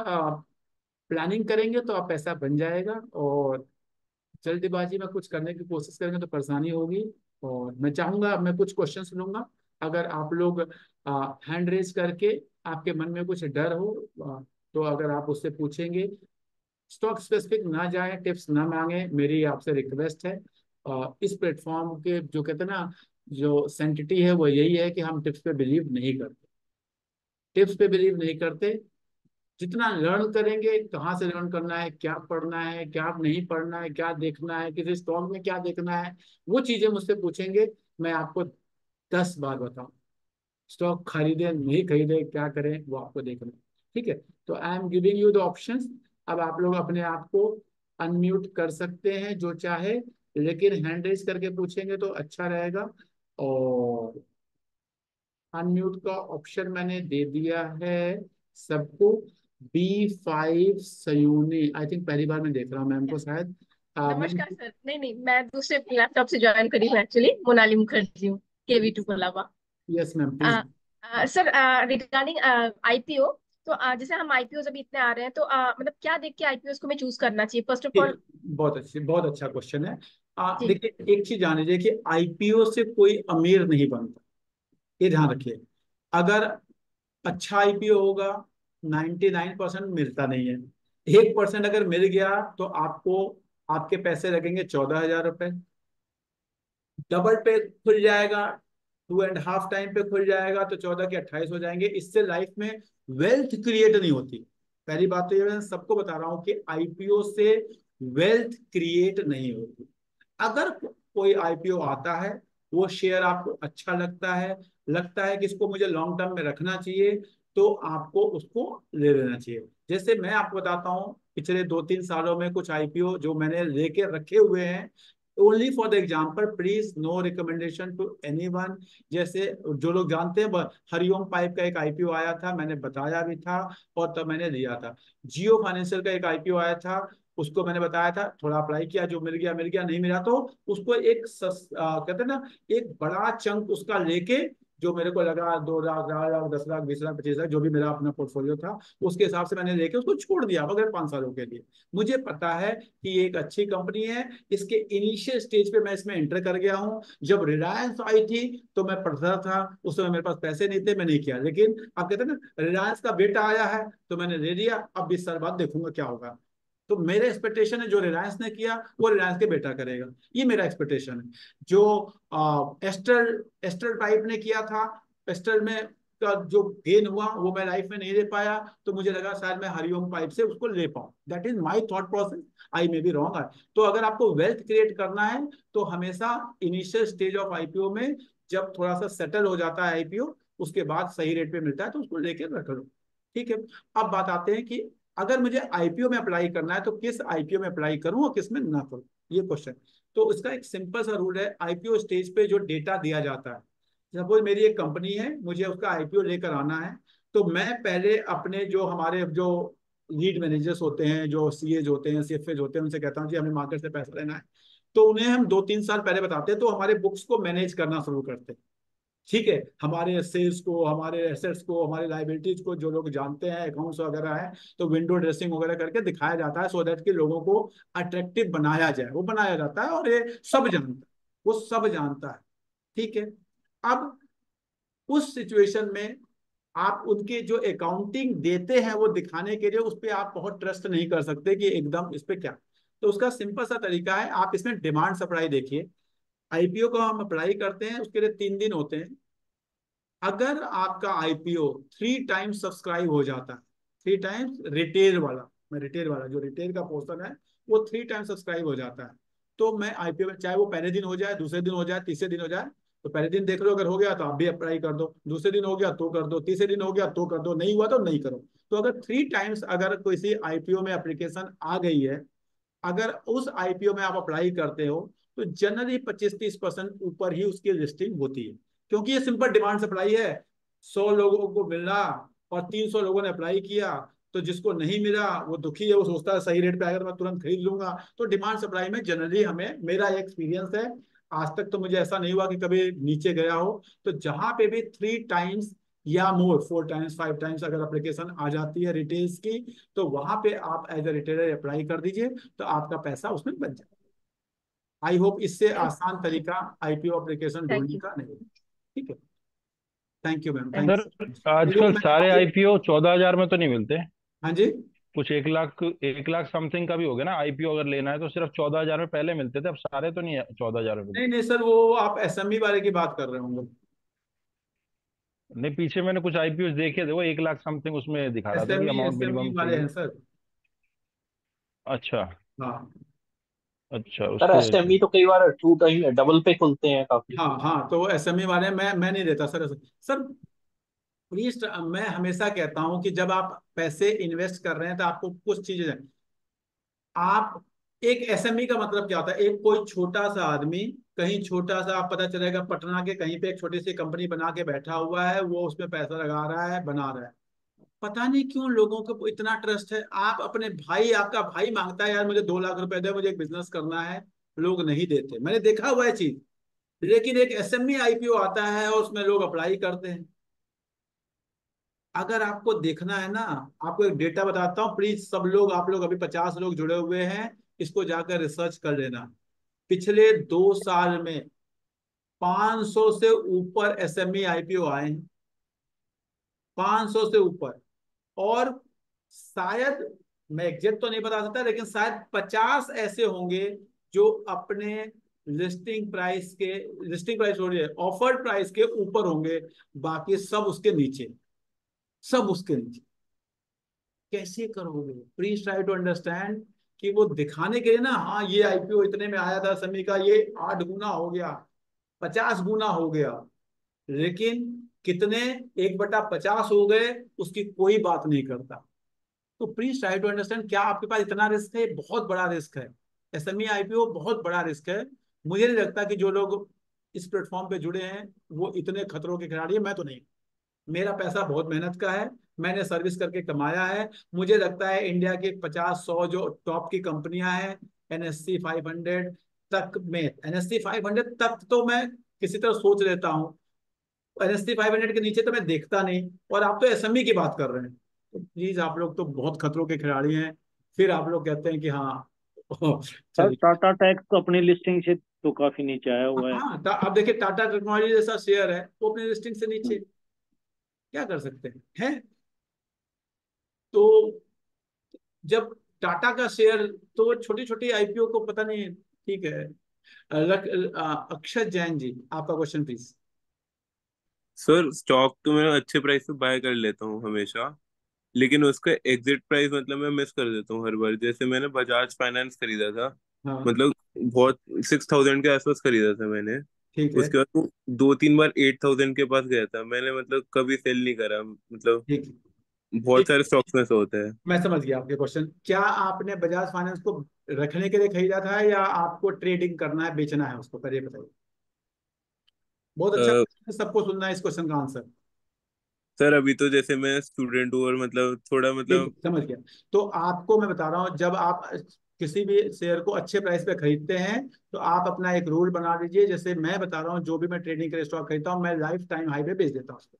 प्लानिंग करेंगे तो आप पैसा बन जाएगा, और जल्दबाजी में कुछ करने की कोशिश करेंगे तो परेशानी होगी। और मैं चाहूंगा, मैं कुछ क्वेश्चन लूंगा, अगर आप लोग हैंड रेज करके, आपके मन में कुछ डर हो, तो अगर आप उससे पूछेंगे, स्टॉक स्पेसिफिक ना जाए, टिप्स ना मांगे, मेरी आपसे रिक्वेस्ट है। इस प्लेटफॉर्म के जो कहते हैं ना, जो सेंटिटी है वो यही है कि हम टिप्स पे बिलीव नहीं करते, टिप्स पे बिलीव नहीं करते। जितना लर्न करेंगे, कहाँ से लर्न करना है, क्या पढ़ना है, क्या नहीं पढ़ना है, क्या देखना है, किसी स्टॉक में क्या देखना है, वो चीजें मुझसे पूछेंगे, मैं आपको 10 बार बताऊं। स्टॉक खरीदे नहीं खरीदे, क्या करें, वो आपको देखना है। ठीक है, तो I am giving you the options. अब आप लोग अपने आप को अनम्यूट कर सकते हैं जो चाहे, लेकिन हैंड रेज करके पूछेंगे तो अच्छा रहेगा। और अनम्यूट का ऑप्शन मैंने दे दिया है सबको। B5 सयूनी, आई थिंक पहली बार मैं देख रहा हूँ मैम को, शायद मैम।
नमस्कार सर। नहीं नहीं, मैं दूसरे लैपटॉप से ज्वाइन करी हूँ एक्चुअली। मोनाली मुखर्जी हूँ, KV2 के अलावा।
Yes ma'am please.
Uh, sir, regarding IPO, तो जैसे हम IPO अभी इतने आ रहे हैं, तो मतलब क्या देख के IPOs को हमें चूज करना चाहिए फर्स्ट ऑफ
ठीक,
ऑल?
बहुत अच्छा क्वेश्चन है।
जी।
देखिए, एक चीज जान लीजिए कि IPO से कोई अमीर नहीं बनता, ये ध्यान रखिए। अगर अच्छा IPO होगा, 99% मिलता नहीं है। 1% अगर मिल गया तो आपको, आपके पैसे लगेंगे 14,000 रुपए, डबल पे खुल जाएगा, 2.5 टाइम पे खुल जाएगा तो 14 के 28 हो जाएंगे। इससे लाइफ में वेल्थ क्रिएट नहीं होती। पहली बात तो ये मैं सबको बता रहा हूँ कि IPO से वेल्थ क्रिएट नहीं होती। अगर कोई IPO आता है, वो शेयर आपको अच्छा लगता है कि इसको मुझे लॉन्ग टर्म में रखना चाहिए, तो आपको उसको ले लेना चाहिए। जैसे मैं आपको बताता हूँ, पिछले 2-3 सालों में कुछ IPO जो मैंने लेके रखे हुए हैं, only for the example, please no recommendation to anyone. जैसे जो लोग जानते हैं, हरिओम पाइप का एक आईपीओ आया था, मैंने बताया भी था और तब मैंने लिया था। जियो फाइनेंशियल का एक आईपीओ आया था, उसको मैंने बताया था, थोड़ा अप्लाई किया, जो मिल गया, नहीं मिला तो उसको कहते हैं ना, एक बड़ा चंक उसका लेके, जो मेरे को लगा 2 लाख, 4 लाख, 10 लाख, 20 लाख, 25 लाख, जो भी मेरा अपना पोर्टफोलियो था, उसके हिसाब से मैंने लेके उसको छोड़ दिया अगर 5 सालों के लिए। मुझे पता है कि ये एक अच्छी कंपनी है, इसके इनिशियल स्टेज पे मैं इसमें एंटर कर गया हूँ। जब रिलायंस आई थी तो मैं पढ़ता था, उस समय मेरे पास पैसे नहीं थे, मैं नहीं किया, लेकिन अब कहते हैं ना, रिलायंस का बेटा आया है तो मैंने ले लिया। अब 20 साल बाद देखूंगा क्या होगा। तो मेरे एक्सपेक्टेशन है जो रिलायंस ने किया वो रिलायंस के बेटा करेगा, ये मेरा एक्सपेक्टेशन है। जो एस्टर एस्टर टाइप ने किया था, एस्टर में का जो गेन हुआ वो मैं लाइफ में नहीं ले पाया, तो मुझे लगा शायद मैं हरिओम पाइप से उसको ले पाऊं। That is my thought process, I may be wrong. तो अगर आपको वेल्थ क्रिएट करना है तो हमेशा इनिशियल स्टेज ऑफ आईपीओ में, जब थोड़ा सा सेटल हो जाता है आईपीओ, उसके बाद सही रेट पे मिलता है तो उसको लेके रख लो। ठीक है। अब बात आते हैं कि अगर मुझे आईपीओ में अप्लाई करना है तो किस आईपीओ में अप्लाई करूं और किस में ना करूं, ये क्वेश्चन। तो इसका एक सिंपल सा रूल है, आईपीओ स्टेज पे जो डेटा दिया जाता है, सपोज मेरी एक कंपनी है, मुझे उसका आईपीओ लेकर आना है, तो मैं पहले अपने जो हमारे जो लीड मैनेजर्स होते हैं, जो सीएज होते हैं, सीएफएज होते हैं, उनसे कहता हूँ कि हमें मार्केट से पैसा लेना है। तो उन्हें हम 2-3 साल पहले बताते हैं, तो हमारे बुक्स को मैनेज करना शुरू करते हैं। ठीक है, हमारे सेल्स को, हमारे एसेट्स को, हमारे लाइबिलिटीज को, जो लोग जानते हैं, अकाउंट्स वगैरह है, तो विंडो ड्रेसिंग वगैरह करके दिखाया जाता है, सो दैट कि लोगों को अट्रैक्टिव बनाया जाए, वो बनाया जाता है और ये सब जानता है, वो सब जानता है। ठीक है। अब उस सिचुएशन में आप उनके जो अकाउंटिंग देते हैं वो दिखाने के लिए उस पर आप बहुत ट्रस्ट नहीं कर सकते कि एकदम इस पे क्या। तो उसका सिंपल सा तरीका है, आप इसमें डिमांड सप्लाई देखिए। आईपीओ को हम अप्लाई करते हैं, उसके लिए 3 दिन होते हैं। अगर आपका आईपीओ 3 टाइम्स सब्सक्राइब हो जाता है, 3 टाइम्स रिटेल वाला, मैं रिटेल वाला जो रिटेल का पोर्शन है वो 3 टाइम्स सब्सक्राइब हो जाता है, तो मैं आईपीओ में, चाहे वो पहले दिन हो जाए, दूसरे दिन हो जाए, तीसरे दिन हो जाए, तो पहले दिन देख लो, अगर हो गया तो आप भी अप्लाई कर दो, दूसरे दिन हो गया तो कर दो, तीसरे दिन हो गया तो कर दो, नहीं हुआ तो नहीं करो। तो अगर 3 टाइम्स अगर किसी आईपीओ में एप्लीकेशन आ गई है, अगर उस आईपीओ में आप अप्लाई करते हो, तो जनरली 25-30% ऊपर ही उसकी लिस्टिंग होती है, क्योंकि ये सिंपल डिमांड सप्लाई है। 100 लोगों को मिला और 300 लोगों ने अप्लाई किया, तो जिसको नहीं मिला वो दुखी है, वो सोचता है सही रेट पे आएगा तो मैं तुरंत खरीद लूंगा। तो डिमांड सप्लाई में जनरली हमें, मेरा एक्सपीरियंस है, आज तक तो मुझे ऐसा नहीं हुआ कि कभी नीचे गया हो। तो जहां पे भी 3 टाइम्स या मोर, 4 टाइम्स, 5 टाइम्स अगर एप्लीकेशन आ जाती है रिटेल्स की, तो वहां पे आप एज ए रिटेलर अप्लाई कर दीजिए, तो आपका पैसा उसमें बच जाए। आई होप इससे आसान तरीका आईपीओ एप्लीकेशन
थैंक
ढूंढने
यू।
का नहीं है। ठीक है। Thank you ma'am,
thank
thank
sir,
you so much.
You. चलिए
आजकल
मैं
सारे
आगे।
आईपीओ 14,000 में तो नहीं मिलते।
हाँ जी।
कुछ 1 लाख समथिंग का भी हो गया ना आईपीओ, अगर लेना है तो सिर्फ 14,000 में पहले मिलते थे, अब सारे तो नहीं 14,000 में
नहीं
मिलते।
नहीं सर, वो आप एसएमई वाले की बात कर रहे होंगे।
नहीं, पीछे मैंने कुछ आईपीओ देखे थे, वो 1 लाख समथिंग उसमें दिखा रहा था कि
एसएमई
अमाउंट
एसएमई
मिनिमम
वाले हैं
चाहिए।
सर।
अच्छा।
हाँ
अच्छा,
सर
उसके
एसएमई तो कई बार 2 टाइम डबल पे खुलते हैं काफी।
हाँ हाँ, तो एसएमई वाले मैं नहीं देता सर। सर प्लीज, मैं हमेशा कहता हूं कि जब आप पैसे इन्वेस्ट कर रहे हैं तो आपको कुछ चीजें, आप, एक एसएमई का मतलब क्या होता है, एक कोई छोटा सा आदमी कहीं, छोटा सा, आप पता चलेगा पटना के कहीं पे एक छोटी सी कंपनी बना के बैठा हुआ है, वो उसमें पैसा लगा रहा है, बना रहा है। पता नहीं क्यों लोगों को इतना ट्रस्ट है। आप अपने भाई, आपका भाई मांगता है यार मुझे 2 लाख रुपए दे, मुझे एक बिजनेस करना है, लोग नहीं देते, मैंने देखा हुआ है चीज। लेकिन एक एसएमई आईपीओ आता है और उसमें लोग अप्लाई करते हैं। अगर आपको देखना है ना, आपको एक डेटा बताता हूँ, प्लीज सब लोग, आप लोग अभी 50 लोग जुड़े हुए हैं, इसको जाकर रिसर्च कर लेना। पिछले 2 साल में 500 से ऊपर एसएमई आईपीओ आए हैं, 500 से ऊपर। और शायद, मैं एग्जैक्ट तो नहीं बता सकता, लेकिन शायद 50 ऐसे होंगे जो अपने लिस्टिंग प्राइस हो रही है, ऑफर्ड प्राइस के ऊपर होंगे, बाकी सब उसके नीचे, सब उसके नीचे। कैसे करोगे? प्लीज ट्राई टू अंडरस्टैंड कि वो दिखाने के लिए ना, हाँ ये आईपीओ इतने में आया था समी का, ये 8 गुना हो गया, 50 गुना हो गया, लेकिन कितने, 1/50 हो गए, उसकी कोई बात नहीं करता। तो प्लीज ट्राई टू अंडरस्टैंड, क्या आपके पास इतना रिस्क है? बहुत बड़ा रिस्क है। एसएमई आईपीओ बहुत बड़ा रिस्क है। मुझे नहीं लगता कि जो लोग इस प्लेटफॉर्म पे जुड़े हैं वो इतने खतरों के खिलाड़ी हैं, मैं तो नहीं। मेरा पैसा बहुत मेहनत का है, मैंने सर्विस करके कमाया है। मुझे लगता है इंडिया की 50-100 जो टॉप की कंपनियां हैं, NSE 500 तक में, NSE 500 तक तो मैं किसी तरह सोच लेता हूँ। NSE 500 के नीचे तो मैं देखता नहीं, और आप तो SME की बात कर रहे हैं। तो प्लीज, आप लोग तो बहुत खतरों के खिलाड़ी हैं। फिर आप लोग कहते हैं कि हाँ
सर
चलिए।
टाटा टैक्स तो अपनी लिस्टिंग से तो काफी नीचे आया हुआ है।
हाँ, अब देखिए टाटा टेक्नोलॉजी जैसा शेयर है वो अपनी लिस्टिंग से नीचे, क्या कर सकते हैं? तो जब टाटा का शेयर, तो छोटी छोटी IPO को पता नहीं, ठीक है। अक्षय जैन जी, आपका क्वेश्चन प्लीज।
सर स्टॉक तो मैं अच्छे प्राइस पे बाय कर लेता हूँ हमेशा, लेकिन उसका एग्जिट प्राइस मतलब मैं मिस कर देता हूँ हर बार। जैसे मैंने बजाज फाइनेंस खरीदा था,
हाँ,
मतलब बहुत 6000 के आसपास खरीदा था मैंने।
ठीक है।
उसके बाद वो 2-3 बार 8000 के पास गया था। मैंने मतलब कभी सेल नहीं करा, मतलब
ठीक
बहुत
ठीक,
सारे स्टॉक्स में से होता है।
मैं समझ गया आपके क्वेश्चन। क्या आपने बजाज फाइनेंस को रखने के लिए खरीदा था, या आपको ट्रेडिंग करना है, बेचना है उसको? पहले ये बताइए। बहुत अच्छा
अ,
question है, सबको सुनना है इस क्वेश्चन का आंसर।
सर अभी तो जैसे मैं स्टूडेंट हूँ और मतलब थोड़ा
ठीक है,
मतलब
समझ गया। तो आपको मैं बता रहा हूँ, जब आप किसी भी शेयर को अच्छे प्राइस पे खरीदते हैं, तो आप अपना एक रूल बना लीजिए। जैसे मैं बता रहा हूँ, जो भी मैं ट्रेडिंग के लिए स्टॉक खरीदता हूँ, मैं लाइफ टाइम हाई पे बेच देता हूँ उसको।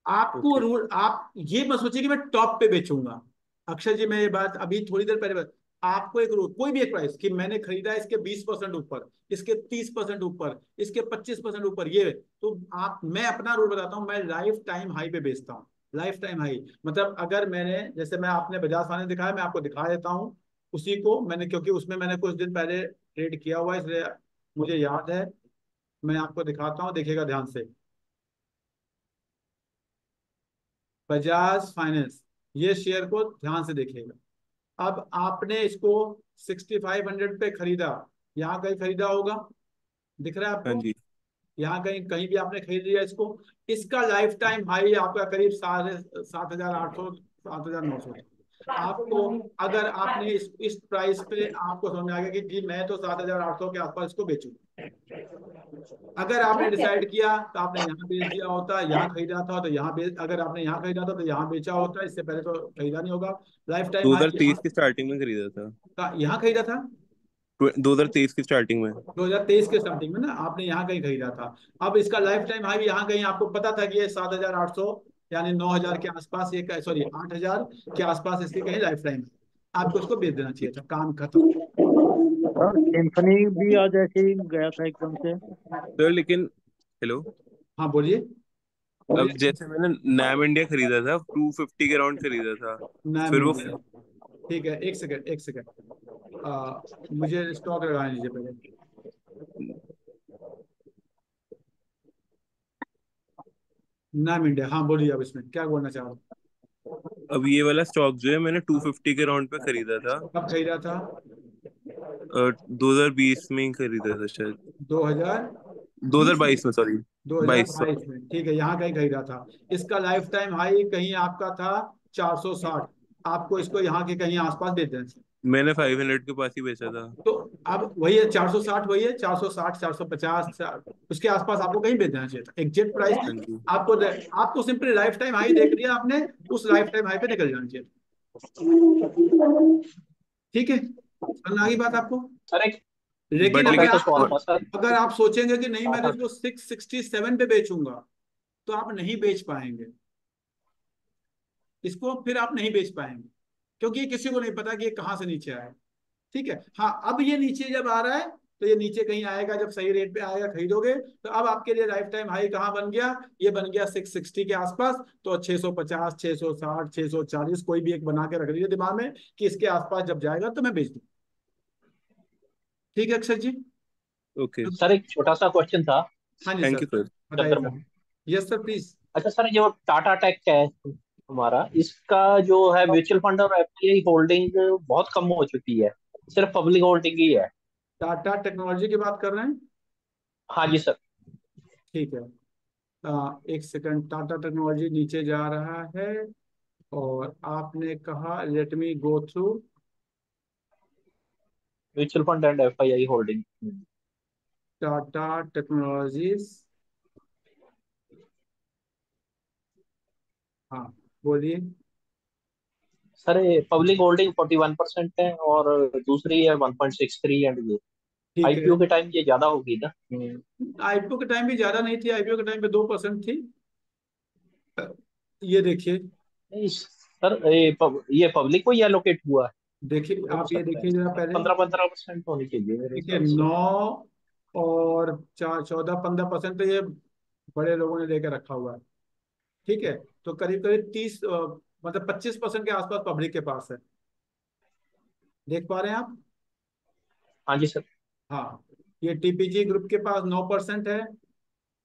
आपको
ओके।
रूल, आप ये मत सोचिए कि मैं टॉप पे बेचूंगा। अक्षय जी, मैं ये बात अभी थोड़ी देर पहले आपको एक रूल, कोई भी एक प्राइस कि मैंने खरीदा है इसके 20% ऊपर, इसके 30% ऊपर, इसके 25% ऊपर, ये तो आप, मैं अपना रूल बताता हूँ, मैं लाइफ टाइम हाई पे बेचता हूँ। लाइफ टाइम हाई मतलब, अगर मैंने, जैसे मैं, आपने बजाज फाइनेंस दिखाया, मैं आपको दिखा देता हूँ उसी को मैंने, क्योंकि उसमें मैंने कुछ दिन पहले ट्रेड किया हुआ है, इसलिए मुझे याद है। मैं आपको दिखाता हूँ, देखिएगा ध्यान से। बजाज फाइनेंस, ये शेयर को ध्यान से देखिएगा। अब आपने इसको 6500 पे खरीदा, यहाँ कहीं खरीदा होगा, दिख रहा है
हाँ
आपको?
जी।
यहाँ कहीं कहीं भी आपने खरीद लिया इसको। इसका लाइफ टाइम हाई आपका करीब 7,800, 7,900। आपको, अगर आपने इस प्राइस पे, आपको समझ में आ गया कि जी मैं तो 7,800 के आसपास इसको बेचूं। अगर आपने डिसाइड किया तो आपने यहाँ बेच दिया होता, यहाँ खरीदा था तो यहाँ बेच, अगर आपने यहाँ खरीदा था तो यहाँ बेचा होता, इससे पहले तो खरीदा नहीं होगा। लाइफ टाइम हाई
2023
यहाँ
की स्टार्टिंग में खरीदा था।
यहाँ खरीदा था।
2023 की स्टार्टिंग में।
2023 के समथिंग में ना आपने यहाँ कहीं खरीदा था। अब इसका लाइफ टाइम हाई यहाँ कहीं, आपको पता था कि ये 7,800, यानी 9,000 के आसपास, ये सॉरी 8,000 के आसपास इसकी कहीं लाइफ टाइम, आपको उसको बेच देना चाहिए था, काम खत्म।
सर सिम्फनी भी आज ऐसे ही गया था एकदम से।
सर लेकिन, हेलो,
हाँ, बोलिए
अब
बोलिए।
जैसे मैंने नैम इंडिया खरीदा था, 250 के राउंड खरीदा था।
नाम
फिर वो
इंडिया, ठीक है, एक सेकंड एक सेकंड, मुझे स्टॉक लगाने दीजिए पहले। नाम इंडिया, हाँ बोलिए, अब इसमें क्या बोलना चाह रहे हो?
अब ये वाला स्टॉक जो है मैंने 250 के राउंड पे खरीदा था।
कब खरीदा था?
2020 में ही खरीदा था शायद।
2020 में,
2022 में, सॉरी। 22।
2022 में, ठीक है, यहाँ कहीं खरीदा था। इसका लाइफ टाइम हाई कहीं आपका था 460। आपको इसको यहाँ के कहीं आसपास बेच देना चाहिए।
मैंने 500 के पास ही बेचा था।
तो अब वही है 460, वही है 460, 450, उसके आसपास आपको कहीं बेच देना चाहिए था, एग्जैक्ट प्राइस
हाँ
नहीं।
जी।
आपको सिंपली लाइफ टाइम हाई देख लिया आपने, उस लाइफ टाइम हाई पे निकल जाना चाहिए। ठीक है, समझ आ गई बात आपको?
सर एक
लेकिन
बट
अगर
छोटा सा
लेकिन
सवाल था
आप,
सर।
अगर आप सोचेंगे कि नहीं मैं तो
टाटा
इसको 667 पे बेचूंगा, तो आप नहीं बेच पाएंगे इसको, फिर आप नहीं बेच पाएंगे, क्योंकि ये किसी को नहीं पता कि ये कहाँ से नीचे आया है। ठीक है, हाँ, अब ये नीचे जब आ रहा है, तो ये नीचे कहीं आएगा, जब सही रेट पे आएगा खरीदोगे, तो अब आपके लिए लाइफ टाइम हाई कहाँ बन गया? ये बन गया 660 के आसपास। तो 650, 660, 640, कोई भी एक बना के रख लीजिए दिमाग में कि इसके आसपास जब जाएगा तो मैं बेच दूँ। ठीक है अक्षर जी?
ओके।
सर एक छोटा सा क्वेश्चन था
हाँ जी
थैंक
सर,
यू सर।
बताइए sir.
Chandramohan.
Yes sir, please.
अच्छा सर, जो टाटा टेक है हमारा, इसका जो है म्यूचुअल फंड और एफडीआई होल्डिंग बहुत कम हो चुकी है, सिर्फ पब्लिक होल्डिंग ही है।
टाटा टेक्नोलॉजी की बात कर रहे हैं?
हाँ जी सर।
ठीक है, एक सेकंड, टाटा टेक्नोलॉजी नीचे जा रहा है, और आपने कहा let me go through.
Mutual fund and FII holding.
Tata technologies. हाँ, बोलिए।
सर ये पब्लिक होल्डिंग 41% है, और दूसरी है 1.63, एंड ये
ठीक है।
आईपीओ के टाइम ये ज्यादा होगी ना?
आईपीओ के टाइम भी ज्यादा नहीं थी, आईपीओ के टाइम पे 2% थी। ये देखिए।
नहीं सर, ये पब्लिक को ही एलोकेट हुआ है,
देखिए,
हो
आप ये
सकता है।
देखिए जरा पहले।
15-15% होनी चाहिए मेरे
ठीक है,
हिसाब से।
9 और 4, 14, 15% तो ये बड़े लोगों ने लेके रखा हुआ है। ठीक है। तो करीब करीब 30, मतलब 25% के आसपास पब्लिक के पास है। देख पा रहे हैं आप?
हाँ जी सर।
हाँ। ये टीपीजी ग्रुप के पास 9% है।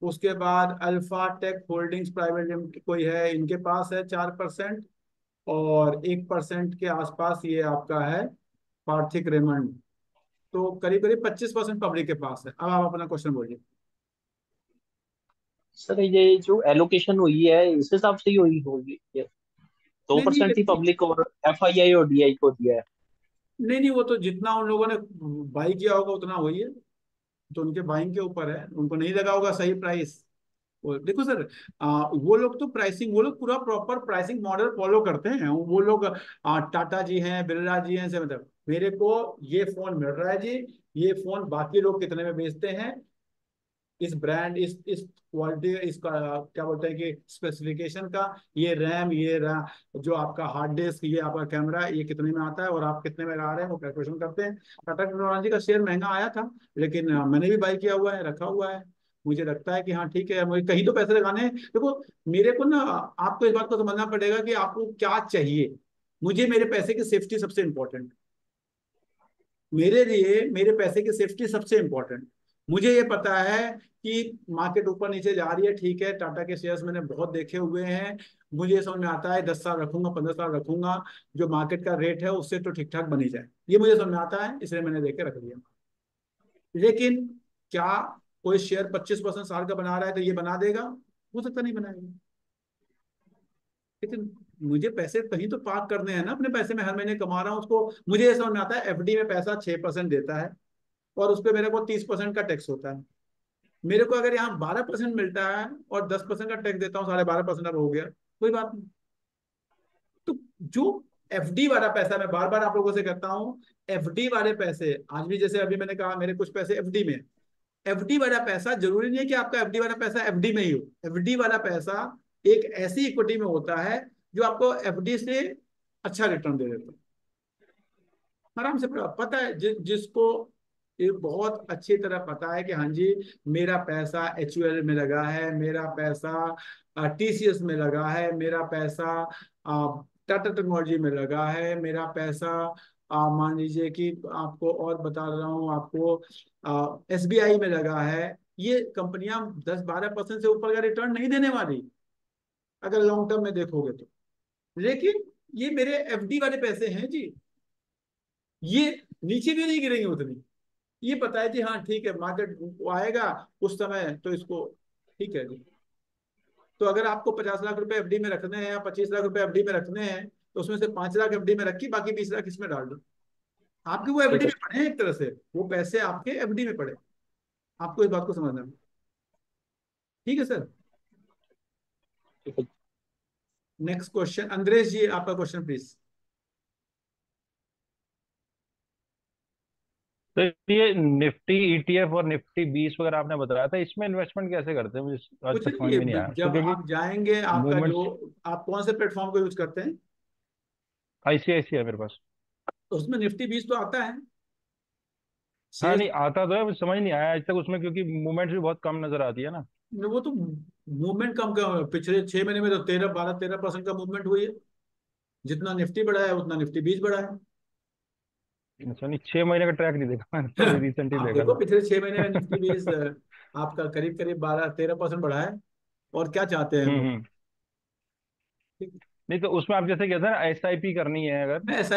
उसके बाद alpha tech holdings private limited कोई है, इनके पास है 4%। और 1% के आसपास ये आपका है पार्थिक रेमंड। तो करीब करीब 25% पब्लिक के पास है। अब आप अपना क्वेश्चन बोलिए।
सर ये जो एलोकेशन हुई है इस हिसाब से ही हुई होगी ये। दो
नहीं नहीं
परसेंट ही पब्लिक और एफआईआई और डीआई को दिया है।
नहीं नहीं, वो तो जितना उन लोगों ने बाई किया होगा उतना वही है। तो उनके बाइंग के ऊपर है, उनको नहीं लगा होगा सही प्राइस। वो देखो सर, वो लोग तो प्राइसिंग, वो लोग पूरा प्रॉपर प्राइसिंग मॉडल फॉलो करते हैं। वो लोग टाटा जी हैं, बिरला जी हैं, से मतलब मेरे को ये फोन मिल रहा है जी, ये फोन बाकी लोग कितने में बेचते हैं, इस ब्रांड, इस क्वालिटी, इसका क्या बोलते हैं कि स्पेसिफिकेशन का, ये रैम, जो आपका हार्ड डिस्क, ये आपका कैमरा, ये कितने में आता है और आप कितने में ला रहे हैं, वो कैलकुलेशन करते हैं। टाटा टेक्नोलॉजी का शेयर महंगा आया था, लेकिन मैंने भी बाई किया हुआ है, रखा हुआ है। मुझे लगता है कि हाँ ठीक है, मुझे कहीं तो पैसे लगाने हैं। देखो, मेरे को ना, आपको इस बात को समझना पड़ेगा कि आपको क्या चाहिए। मुझे मेरे पैसे की सेफ्टी सबसे इंपॉर्टेंट। मेरे लिए मेरे पैसे की सेफ्टी सबसे इंपॉर्टेंट। मुझे ये पता है कि मार्केट ऊपर नीचे जा रही है, ठीक है, टाटा के शेयर्स मैंने बहुत देखे हुए हैं। मुझे ये समझ में आता है 10 साल रखूंगा, 15 साल रखूंगा, जो मार्केट का रेट है उससे तो ठीक ठाक बनी जाए, ये मुझे समझ में आता है, इसलिए मैंने देखे रख दिया। लेकिन क्या कोई शेयर 25% साल का बना रहा है तो ये बना देगा? हो सकता नहीं बनाएगा। लेकिन मुझे पैसे कहीं तो पार्क करने हैं ना, अपने पैसे में हर महीने कमा रहा हूँ उसको। मुझे ये समझ में आता है एफडी में पैसा 6% देता है, और उस पर मेरे को 30% का टैक्स होता है। मेरे को अगर यहाँ 12% मिलता है और 10% का टैक्स देता हूँ, 12.5% अब हो गया, कोई बात नहीं। तो जो एफडी वाला पैसा, मैं बार बार आप लोगों से कहता हूँ, एफडी वाले पैसे आज भी, जैसे अभी मैंने कहा मेरे कुछ पैसे एफडी में। एफडी वाला पैसा जरूरी नहीं है कि आपका एफडी वाला पैसा एफडी में ही हो। एफडी वाला पैसा एक ऐसी इक्विटी में होता है जो आपको एफडी से अच्छा रिटर्न दे देता है। आराम से पता है, जिसको ये बहुत अच्छी तरह पता है कि हाँ जी, मेरा पैसा एचयूएल में लगा है, मेरा पैसा टीसीएस में लगा है, मेरा पैसा टाटा टेक्नोलॉजी में लगा है, मेरा पैसा मान लीजिए कि आपको और बता रहा हूँ आपको, एसबीआई में लगा है। ये कंपनियां 10-12% से ऊपर का रिटर्न नहीं देने वाली, अगर लॉन्ग टर्म में देखोगे तो। लेकिन ये मेरे एफडी वाले पैसे हैं जी, ये नीचे भी नहीं गिरेंगे उतनी। ये पता है जी, हाँ ठीक है, मार्केट आएगा उस समय तो इसको, ठीक है जी। तो अगर आपको 50 लाख रुपए एफडी में रखने हैं या 25 लाख रुपए एफडी में रखने हैं, तो उसमें से 5 लाख एफडी में रखी, बाकी 20 लाख इसमें डाल दो। आपके वो
ठीक
एफडी
है
में पड़े हैं, एक तरह से वो पैसे आपके एफडी में पड़े। आपको इस बात को समझना है। ठीक है सर।
ठीक है।
नेक्स्ट क्वेश्चन, अंग्रेज जी, आपका क्वेश्चन प्लीज।
तो ये निफ्टी ईटीएफ और निफ्टी 20 वगैरह आपने बताया था, इसमें इन्वेस्टमेंट कैसे करते हैं? मुझे आज
कुछ
तक समझ में नहीं
नहीं,
आया तो,
जब
क्योंकि
आप जाएंगे, आपका जो,
मूवमेंट्स
आप कौन से प्लेटफॉर्म को यूज करते हैं?
आईसीआईसी है मेरे पास।
उसमें निफ्टी 20 तो आता है
हाँ
शेयर।
नहीं आता तो है, मुझे समझ नहीं आया आज तक उसमें, क्योंकि मूवमेंट्स भी बहुत कम नजर आती है ना।
वो तो मूवमेंट कम कम है, पिछले 6 महीने में तो 13, 12, 13% का मूवमेंट हुई है। जितना निफ्टी बढ़ा है उतना निफ्टी 20 बढ़ा है।
अच्छा, नहीं 6 महीने का ट्रैक नहीं देखा मैंने, तो अभी रिसेंट ही
आप
देखा
देखो
था।
पिछले 6 महीने में निफ्टी 20 आपका करीब करीब 12-13% बढ़ा है। और क्या चाहते हैं हम लोग?
हम्म।
ठीक है।
नहीं तो उसमें आप जैसे कहते हैं ना एसआईपी करनी है अगर,
मैं एस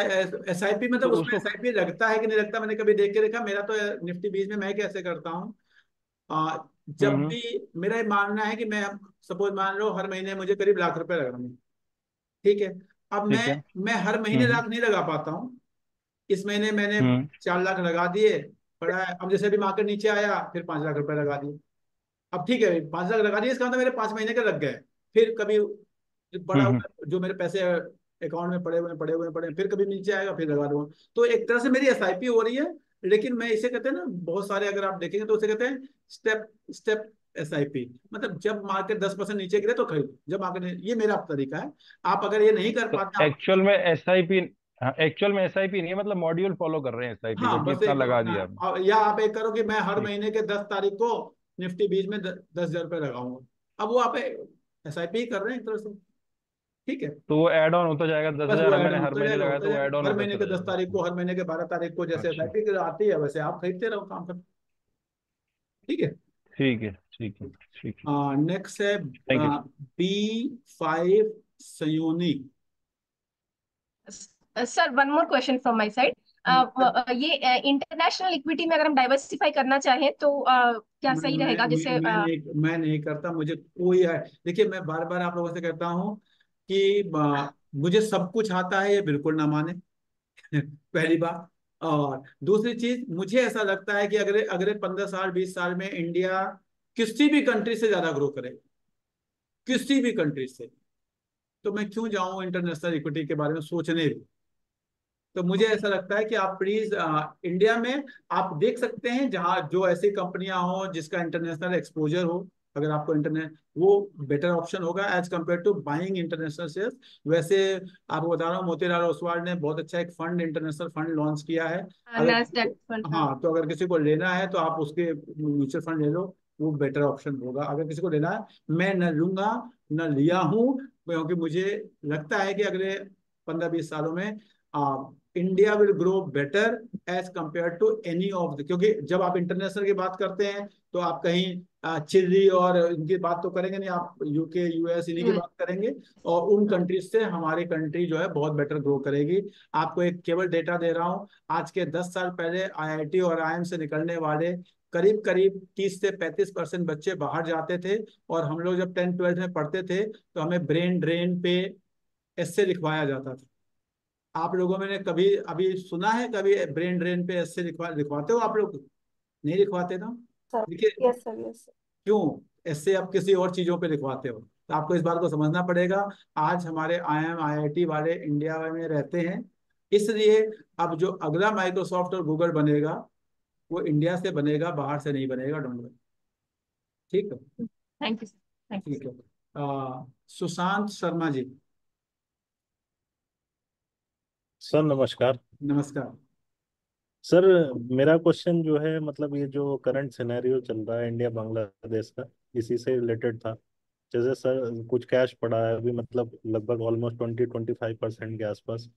आई पी, मतलब
तो
उसमें
उसको।
एस आई पी लगता है कि नहीं लगता, मैंने कभी देख के देखा। मेरा तो निफ्टी 20 में मैं कैसे करता हूँ, आ, जब
हम्म।
भी मेरा ये मानना है कि मैं, सपोज मान लो हर महीने मुझे करीब लाख रुपए लग रहे हैं, ठीक है। अब
ठीक है।
मैं हर महीने
हम्म।
लाख नहीं लगा पाता हूँ। इस महीने मैंने
हम्म
4 लाख लगा दिए, पड़ा है। अब जैसे अभी मार्केट नीचे आया, फिर 5 लाख रुपए लगा दिए। अब ठीक है, 5 लाख लगा दिए, इसका मतलब मेरे 5 महीने के लग गए। फिर कभी बड़ा
हम्म।
हुआ जो मेरे पैसे अकाउंट में पड़े हुए फिर कभी नीचे आएगा, फिर लगा दूंगा। तो एक तरह से मेरी एसआईपी हो रही है। लेकिन मैं इसे कहते हैं ना, बहुत सारे अगर आप देखेंगे तो उसे कहते हैं स्टेप स्टेप एसआईपी। मतलब जब मार्केट 10% नीचे गिरे तो खरीदो, जब मार्केट, ये मेरा तरीका है। आप अगर ये नहीं कर
तो
पाते आप,
एक्चुअल में एसआईपी, हाँ एक्चुअल में एसआईपी नहीं है, मतलब मॉड्यूल फॉलो कर रहे हैं एसआईपी
हाँ
को कि
बस
इतना
एक
लगा
अपना,
दिया आपने।
या आप एक करो कि मैं हर
ठीक।
महीने के 10 तारीख को निफ्टी 20 में 10,000 रुपये लगाऊंगा। अब वो आप एसआईपी ही कर रहे हैं एक तरह से। ठीक है,
तो वो ऐड ऑन होता जाएगा दस
बस वो
हजार
ऐड
मैंने
ऑन
हर
होता
महीने
जाएगा
लगाया
होता
तो वो ऐड
जाएगा,
ऑन
हर
होता
महीने के
चला
10 तारीख
जाएगा।
को, हर महीने के 12 तारीख को जैसे
अच्छा।
एसआईपी आती है, वैसे आप खरीदते रहो काम कर। ठीक है।
ठीक है ठीक है ठीक है।
नेक्स्ट है
thank you.
B5 Sayoni.
Sir one more question from my side. ये इंटरनेशनल इक्विटी में अगर हम डाइवर्सिफाई करना चाहें तो क्या
मैं
सही
मैं
रहेगा?
मैं
जैसे
मैं नहीं करता, मुझे कोई देखिए, मैं बार बार आप लोगों से कहता हूँ कि मुझे सब कुछ आता है, ये बिल्कुल ना माने। पहली बात। और दूसरी चीज, मुझे ऐसा लगता है कि अगले अगले 15 साल 20 साल में इंडिया किसी भी कंट्री से ज्यादा ग्रो करेगा, किसी भी कंट्री से। तो मैं क्यों जाऊं इंटरनेशनल इक्विटी के बारे में सोचने भी। तो मुझे
ओके।
ऐसा लगता है कि आप प्लीज इंडिया में आप देख सकते हैं जहां जो ऐसी कंपनियां हो जिसका इंटरनेशनल एक्सपोजर हो। अगर आपको इंटरनेट, वो बेटर ऑप्शन होगा as compare to buying international shares. वैसे आपको बता रहा हूँ, मोतीलाल ओसवाल ने बहुत अच्छा एक फंड, इंटरनेशनल फंड लॉन्च किया है। अगर किसी
नैस्डैक
को,
फंड, हाँ।
हाँ, तो अगर किसी को लेना है तो आप उसके म्यूचुअल फंड ले लो, वो बेटर ऑप्शन होगा अगर किसी को लेना है। मैं न लूंगा, न लिया हूँ, क्योंकि मुझे लगता है कि अगले 15-20 सालों में India will grow better as compare to any of the, क्योंकि जब आप इंटरनेशनल की बात करते हैं तो आप कहीं चिली और इनकी बात तो करेंगे नहीं, आप यूके यूएस इन्हीं की
यूएस।
बात करेंगे। और उन कंट्रीज से हमारी कंट्री जो है बहुत बेटर ग्रो करेगी। आपको एक केवल डेटा दे रहा हूँ, आज के 10 साल पहले आईआईटी और आईआईएम से निकलने वाले करीब करीब 30 से 35% बच्चे बाहर जाते थे। और हम लोग जब 10th 12th में पढ़ते थे तो हमें ब्रेन ड्रेन पे ऐसे लिखवाया जाता था। आप लोगों में ने कभी अभी सुना है, कभी ब्रेन ड्रेन पे ऐसे लिखवाते हो आप लोग? नहीं लिखवाते ना।
सर।
देखिए,
यस सर, यस सर।
क्यों ऐसे आप किसी और चीजों पे लिखवाते हो? तो आपको इस बात को समझना पड़ेगा। आज हमारे आईएम आईआईटी वाले इंडिया में रहते हैं, इसलिए अब जो अगला माइक्रोसॉफ्ट और गूगल बनेगा वो इंडिया से बनेगा, बाहर से नहीं बनेगा, डोंट वरी। ठीक है।
Thank you sir, thank you
ठीक
सर।
है। सुशांत शर्मा जी,
सर नमस्कार।
नमस्कार।
सर मेरा क्वेश्चन जो है, मतलब ये जो करंट सिनेरियो चल रहा है इंडिया बांग्लादेश का, इसी से रिलेटेड था। जैसे सर कुछ कैश पड़ा है अभी, मतलब लगभग ऑलमोस्ट 20-25% के आसपास।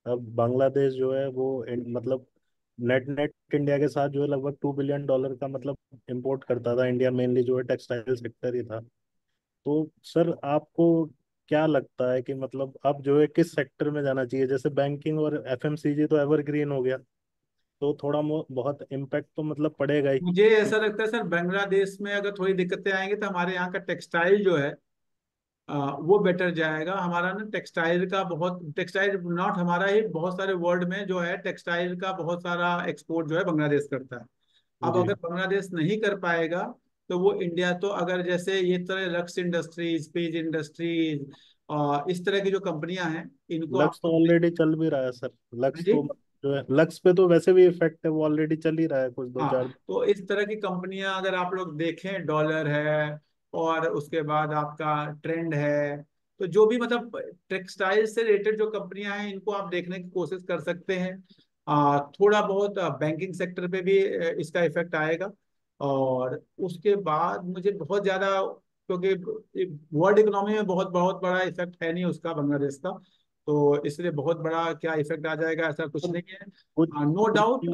अब बांग्लादेश जो है वो मतलब नेट नेट इंडिया के साथ जो है लगभग $2 बिलियन का मतलब इंपोर्ट करता था इंडिया, मेनली जो है टेक्सटाइल सेक्टर ही था। तो सर आपको क्या लगता है कि मतलब अब जो है किस सेक्टर में जाना चाहिए? जैसे बैंकिंग और एफएमसीजी तो एवरग्रीन हो गया, तो थोड़ा बहुत इम्पैक्ट तो मतलब पड़ेगा ही।
मुझे ऐसा लगता है सर, बांग्लादेश में अगर थोड़ी दिक्कतें आएंगी तो हमारे यहाँ का टेक्सटाइल जो है वो बेटर जाएगा। हमारा ना टेक्सटाइल का बहुत, टेक्सटाइल नॉट हमारा ही, बहुत सारे वर्ल्ड में जो है टेक्सटाइल का बहुत सारा एक्सपोर्ट जो है बांग्लादेश करता है। अब
जी।
अगर बांग्लादेश नहीं कर पाएगा तो वो इंडिया, तो अगर जैसे ये तरह लक्स इंडस्ट्रीज, पेज इंडस्ट्रीज और इस तरह की जो कंपनियां हैं, इनको
लक्स तो
आपको,
ऑलरेडी चल भी रहा है सर।
हाँ
लक्स
जी,
तो जो है, लक्स पे तो वैसे भी इफेक्ट है, वो ऑलरेडी चल ही रहा है कुछ दो चार।
हाँ, तो इस तरह की कंपनियां अगर आप लोग देखें, डॉलर है और उसके बाद आपका ट्रेंड है, तो जो भी मतलब टेक्सटाइल से रिलेटेड जो कंपनियां हैं इनको आप देखने की कोशिश कर सकते हैं। थोड़ा बहुत बैंकिंग सेक्टर पे भी इसका इफेक्ट आएगा। और उसके बाद मुझे बहुत ज्यादा, क्योंकि वर्ल्ड इकोनॉमी में बहुत बहुत बड़ा इफेक्ट है नहीं उसका, बांग्लादेश का, तो इसलिए बहुत बड़ा क्या इफेक्ट आ जाएगा ऐसा कुछ नहीं है।
कुछ
नो
कुछ
डाउट,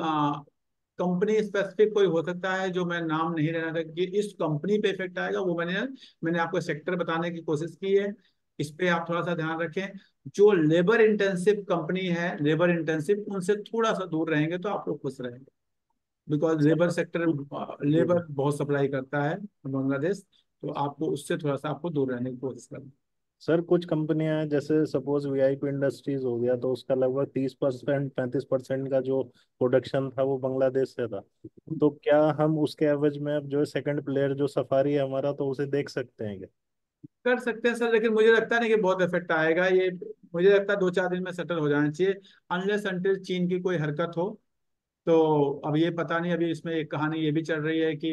कंपनी स्पेसिफिक कोई हो सकता है जो मैं नाम नहीं लेना था कि इस कंपनी पे इफेक्ट आएगा, वो मैंने आपको सेक्टर बताने की कोशिश की है। इस पे आप थोड़ा सा ध्यान रखें। जो लेबर इंटेंसिव कंपनी है, लेबर इंटेंसिव, उनसे थोड़ा सा दूर रहेंगे तो आप लोग खुश रहेंगे। बिकॉज
सर
लेबर सेक्टर,
कुछ जी जी।
लेबर बहुत सप्लाई करता है बांग्लादेश, तो आपको उससे थोड़ा सा आपको दूर रहने की कोशिश करनी।
सर कुछ कंपनियां हैं, जैसे सपोज वीआईपी इंडस्ट्रीज हो गया, तो उसका लगभग 30% 35% का जो प्रोडक्शन था वो बांग्लादेश से था। तो क्या हम उसके एवज में अब जो है सेकंड प्लेयर जो सफारी है हमारा, तो उसे देख सकते हैं क्या?
कर सकते हैं सर, लेकिन मुझे लगता नहीं कि बहुत इफेक्ट आएगा ये। मुझे लगता है 2-4 दिन में सेटल हो जाना चाहिए, अनलेस अनटिल चीन की कोई हरकत हो। तो अब ये पता नहीं, अभी इसमें एक कहानी ये भी चल रही है कि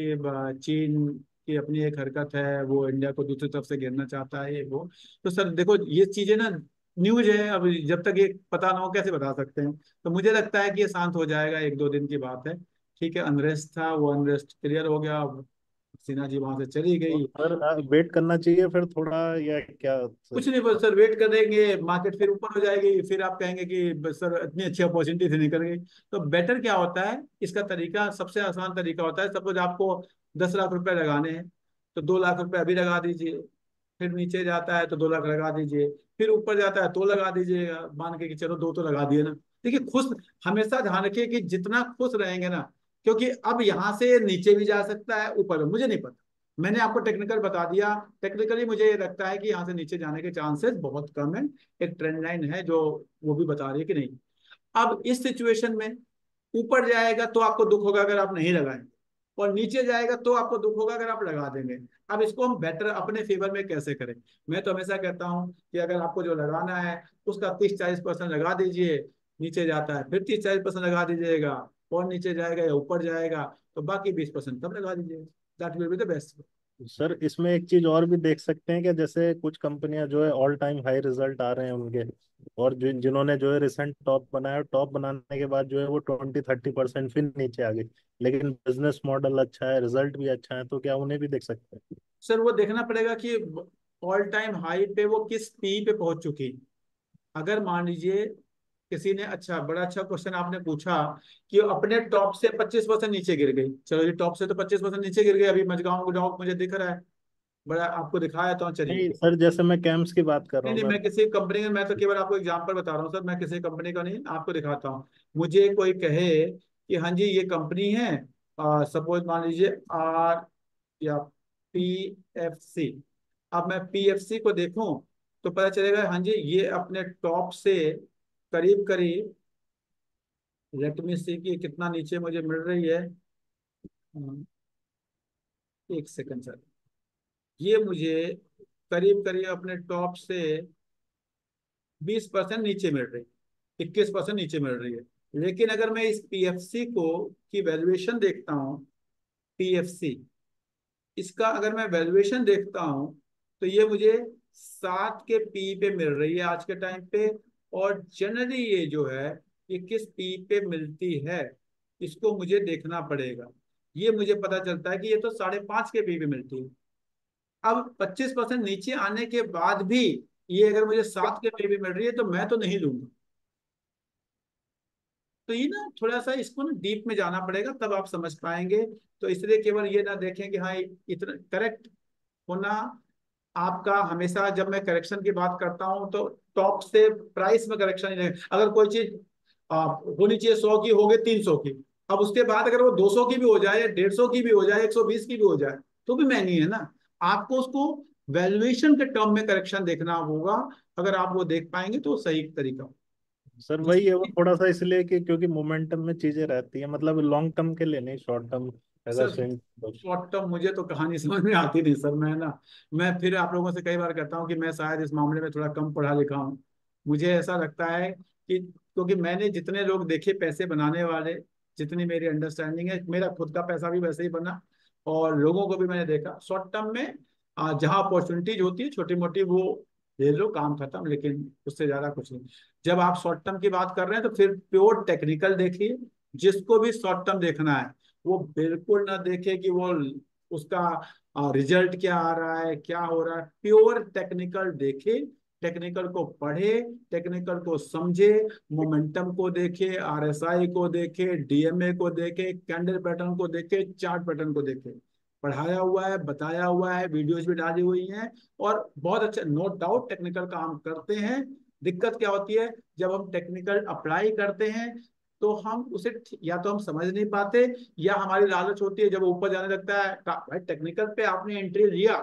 चीन की अपनी एक हरकत है, वो इंडिया को दूसरी तरफ से घेरना चाहता है, ये वो। तो सर देखो, ये चीजें ना न्यूज है, अब जब तक ये पता ना हो कैसे बता सकते हैं। तो मुझे लगता है कि ये शांत हो जाएगा, 1-2 दिन की बात है। ठीक है, अनरेस्ट था, वो अनरेस्ट क्लियर हो गया। अब सिन्हा जी वहां से चली
तो
गई।
सर वेट करना चाहिए फिर थोड़ा, या क्या
कुछ
सर?
नहीं बस सर, वेट करेंगे, मार्केट फिर ऊपर हो जाएगी, फिर आप कहेंगे कि बस सर इतनी अच्छी अपॉर्चुनिटी से निकल गई। तो बेटर क्या होता है, इसका तरीका सबसे आसान तरीका होता है, सपोज आपको 10 लाख रुपए लगाने हैं, तो 2 लाख रुपए अभी लगा दीजिए। फिर नीचे जाता है तो 2 लाख लगा दीजिए। फिर ऊपर जाता है तो लगा दीजिए, मान के कि चलो दो तो लगा दिए ना। देखिए खुश, हमेशा ध्यान रखिए कि जितना खुश रहेंगे ना, क्योंकि अब यहाँ से नीचे भी जा सकता है, ऊपर भी, मुझे नहीं पता। मैंने आपको टेक्निकल बता दिया। टेक्निकली मुझे ये लगता है कि यहाँ से नीचे जाने के चांसेस बहुत कम है। एक ट्रेंड लाइन है जो वो भी बता रही है कि नहीं। अब इस सिचुएशन में ऊपर जाएगा तो आपको दुख होगा अगर आप नहीं लगाएंगे, और नीचे जाएगा तो आपको दुख होगा अगर आप लगा देंगे। अब इसको हम बेटर अपने फेवर में कैसे करें? मैं तो हमेशा कहता हूँ कि अगर आपको जो लगाना है उसका 30-40% लगा दीजिए। नीचे जाता है फिर 30-40% लगा दीजिएगा, और नीचे जाएगा या ऊपर जाएगा तो बाकी 20% तब लगा दीजिएगा। That will be the best.
Sir इसमें एक चीज और भी देख सकते हैं क्या, जैसे कुछ कंपनियां जो है ऑल टाइम हाई रिजल्ट आ रहे हैं उनके, और जिन्होंने जो है रिसेंट टॉप बनाया, टॉप बनाने के बाद जो है वो 20-30% फिर नीचे आ गई, लेकिन बिजनेस मॉडल अच्छा है, रिजल्ट भी अच्छा है, तो क्या उन्हें भी देख सकते हैं?
सर वो देखना पड़ेगा कि ऑल टाइम हाई पे वो किस पी पे पहुंच चुकी। अगर मान लीजिए किसी ने, अच्छा बड़ा अच्छा क्वेश्चन आपने पूछा कि वो अपने टॉप से 25% नीचे गिर गई। चलो ये टॉप से तो 25% नीचे गिर गई, अभी मजगांव डॉक मुझे दिख रहा है, बड़ा आपको दिखाया तो चलिए।
नहीं सर, जैसे मैं कैम्स की बात कर रहा
नहीं
हूँ
नहीं,
मैं।
मैं किसी कंपनी का, मैं तो केवल आपको एग्जांपल बता रहा हूँ सर, मैं किसी कंपनी का नहीं, आपको दिखाता हूँ। मुझे कोई कहे कि हाँ जी ये कंपनी है, सपोज मान लीजिए आर या PFC। अब मैं PFC को देखूं तो पता चलेगा हाँ जी ये अपने टॉप से करीब करीब, लेट मी सी कि कितना नीचे मुझे मिल रही है। हम्म, एक सेकंड सर। ये मुझे करीब करीब अपने टॉप से 20% नीचे मिल रही है, 21% नीचे मिल रही है। लेकिन अगर मैं इस PFC को की वैल्यूएशन देखता हूँ, PFC इसका अगर मैं वैल्यूएशन देखता हूँ, तो ये मुझे 7 के पी पे मिल रही है आज के टाइम पे। और जनरली ये जो है, ये किस पी पे मिलती है, इसको मुझे देखना पड़ेगा। ये मुझे पता चलता है कि ये तो 5.5 के पी पे मिलती है। अब 25% नीचे आने के बाद भी ये अगर मुझे 7 के पे भी मिल रही है तो मैं तो नहीं लूंगा। तो ये ना थोड़ा सा इसको ना डीप में जाना पड़ेगा, तब आप समझ पाएंगे। तो इसलिए केवल ये ना देखें कि हाँ इतना करेक्ट होना आपका। हमेशा जब मैं करेक्शन की बात करता हूं तो टॉप से प्राइस में करेक्शन ही नहीं। अगर कोई चीज होनी चाहिए 100 की, हो गई 300 की, अब उसके बाद अगर वो 200 की भी हो जाए या 150 की भी हो जाए 120 की भी हो जाए तो भी महंगी है ना। आपको उसको वैल्यूएशन के टर्म में करेक्शन देखना होगा। अगर आप वो देख पाएंगे तो सही तरीका हो।
सर वही है, वो थोड़ा सा इसलिए कि क्योंकि मोमेंटम में चीजें रहती है, मतलब लॉन्ग टर्म के लिए नहीं, शॉर्ट टर्म अगर
सर
स्विंग।
शॉर्ट टर्म मुझे तो कहानी समझ में आती नहीं सर। मैं ना, मैं फिर आप लोगों से कई बार कहता हूँ कि मैं शायद इस मामले में थोड़ा कम पढ़ा लिखा हूँ। मुझे ऐसा लगता है कि क्योंकि मैंने जितने लोग देखे पैसे बनाने वाले, जितनी मेरी अंडरस्टैंडिंग है, मेरा खुद का पैसा भी वैसे ही बना, और लोगों को भी मैंने देखा शॉर्ट टर्म में जहाँ अपॉर्चुनिटीज होती है छोटी मोटी वो ले लो, काम खत्म, लेकिन उससे ज्यादा कुछ नहीं। जब आप शॉर्ट टर्म की बात कर रहे हैं तो फिर प्योर टेक्निकल देखिए। जिसको भी शॉर्ट टर्म देखना है वो बिल्कुल ना देखे कि वो उसका रिजल्ट क्या आ रहा है, क्या हो रहा है। प्योर टेक्निकल देखे, टेक्निकल को पढ़े, टेक्निकल को समझे, मोमेंटम को देखे, RSI को देखे, DMA को देखे, कैंडल पैटर्न को देखे, चार्ट पैटर्न को देखे। पढ़ाया हुआ है, बताया हुआ है, वीडियोज भी डाली हुई हैं, और बहुत अच्छा, नो डाउट टेक्निकल काम करते हैं। दिक्कत क्या होती है, जब हम टेक्निकल अप्लाई करते हैं तो हम उसे या तो हम समझ नहीं पाते, या हमारी लालच होती है जब ऊपर जाने लगता है। भाई टेक्निकल पे आपने एंट्री लिया,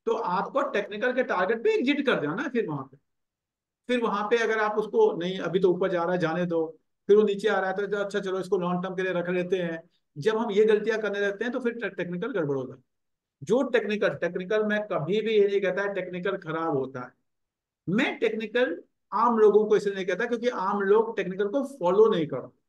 तो आपको टेक्निकल के टारगेट पे एग्जिट कर देना है फिर वहां पे। फिर वहां पे अगर आप उसको नहीं, अभी तो ऊपर जा रहा है जाने दो, फिर वो नीचे आ रहा है तो अच्छा चलो इसको लॉन्ग टर्म के लिए रख लेते हैं। जब हम ये गलतियां करने लगते हैं तो फिर टेक्निकल गड़बड़ होता है। जो टेक्निकल टेक्निकल मैं कभी भी ये नहीं कहता है टेक्निकल खराब होता है। मैं टेक्निकल आम लोगों को इसलिए नहीं कहता क्योंकि आम लोग टेक्निकल को फॉलो नहीं करते।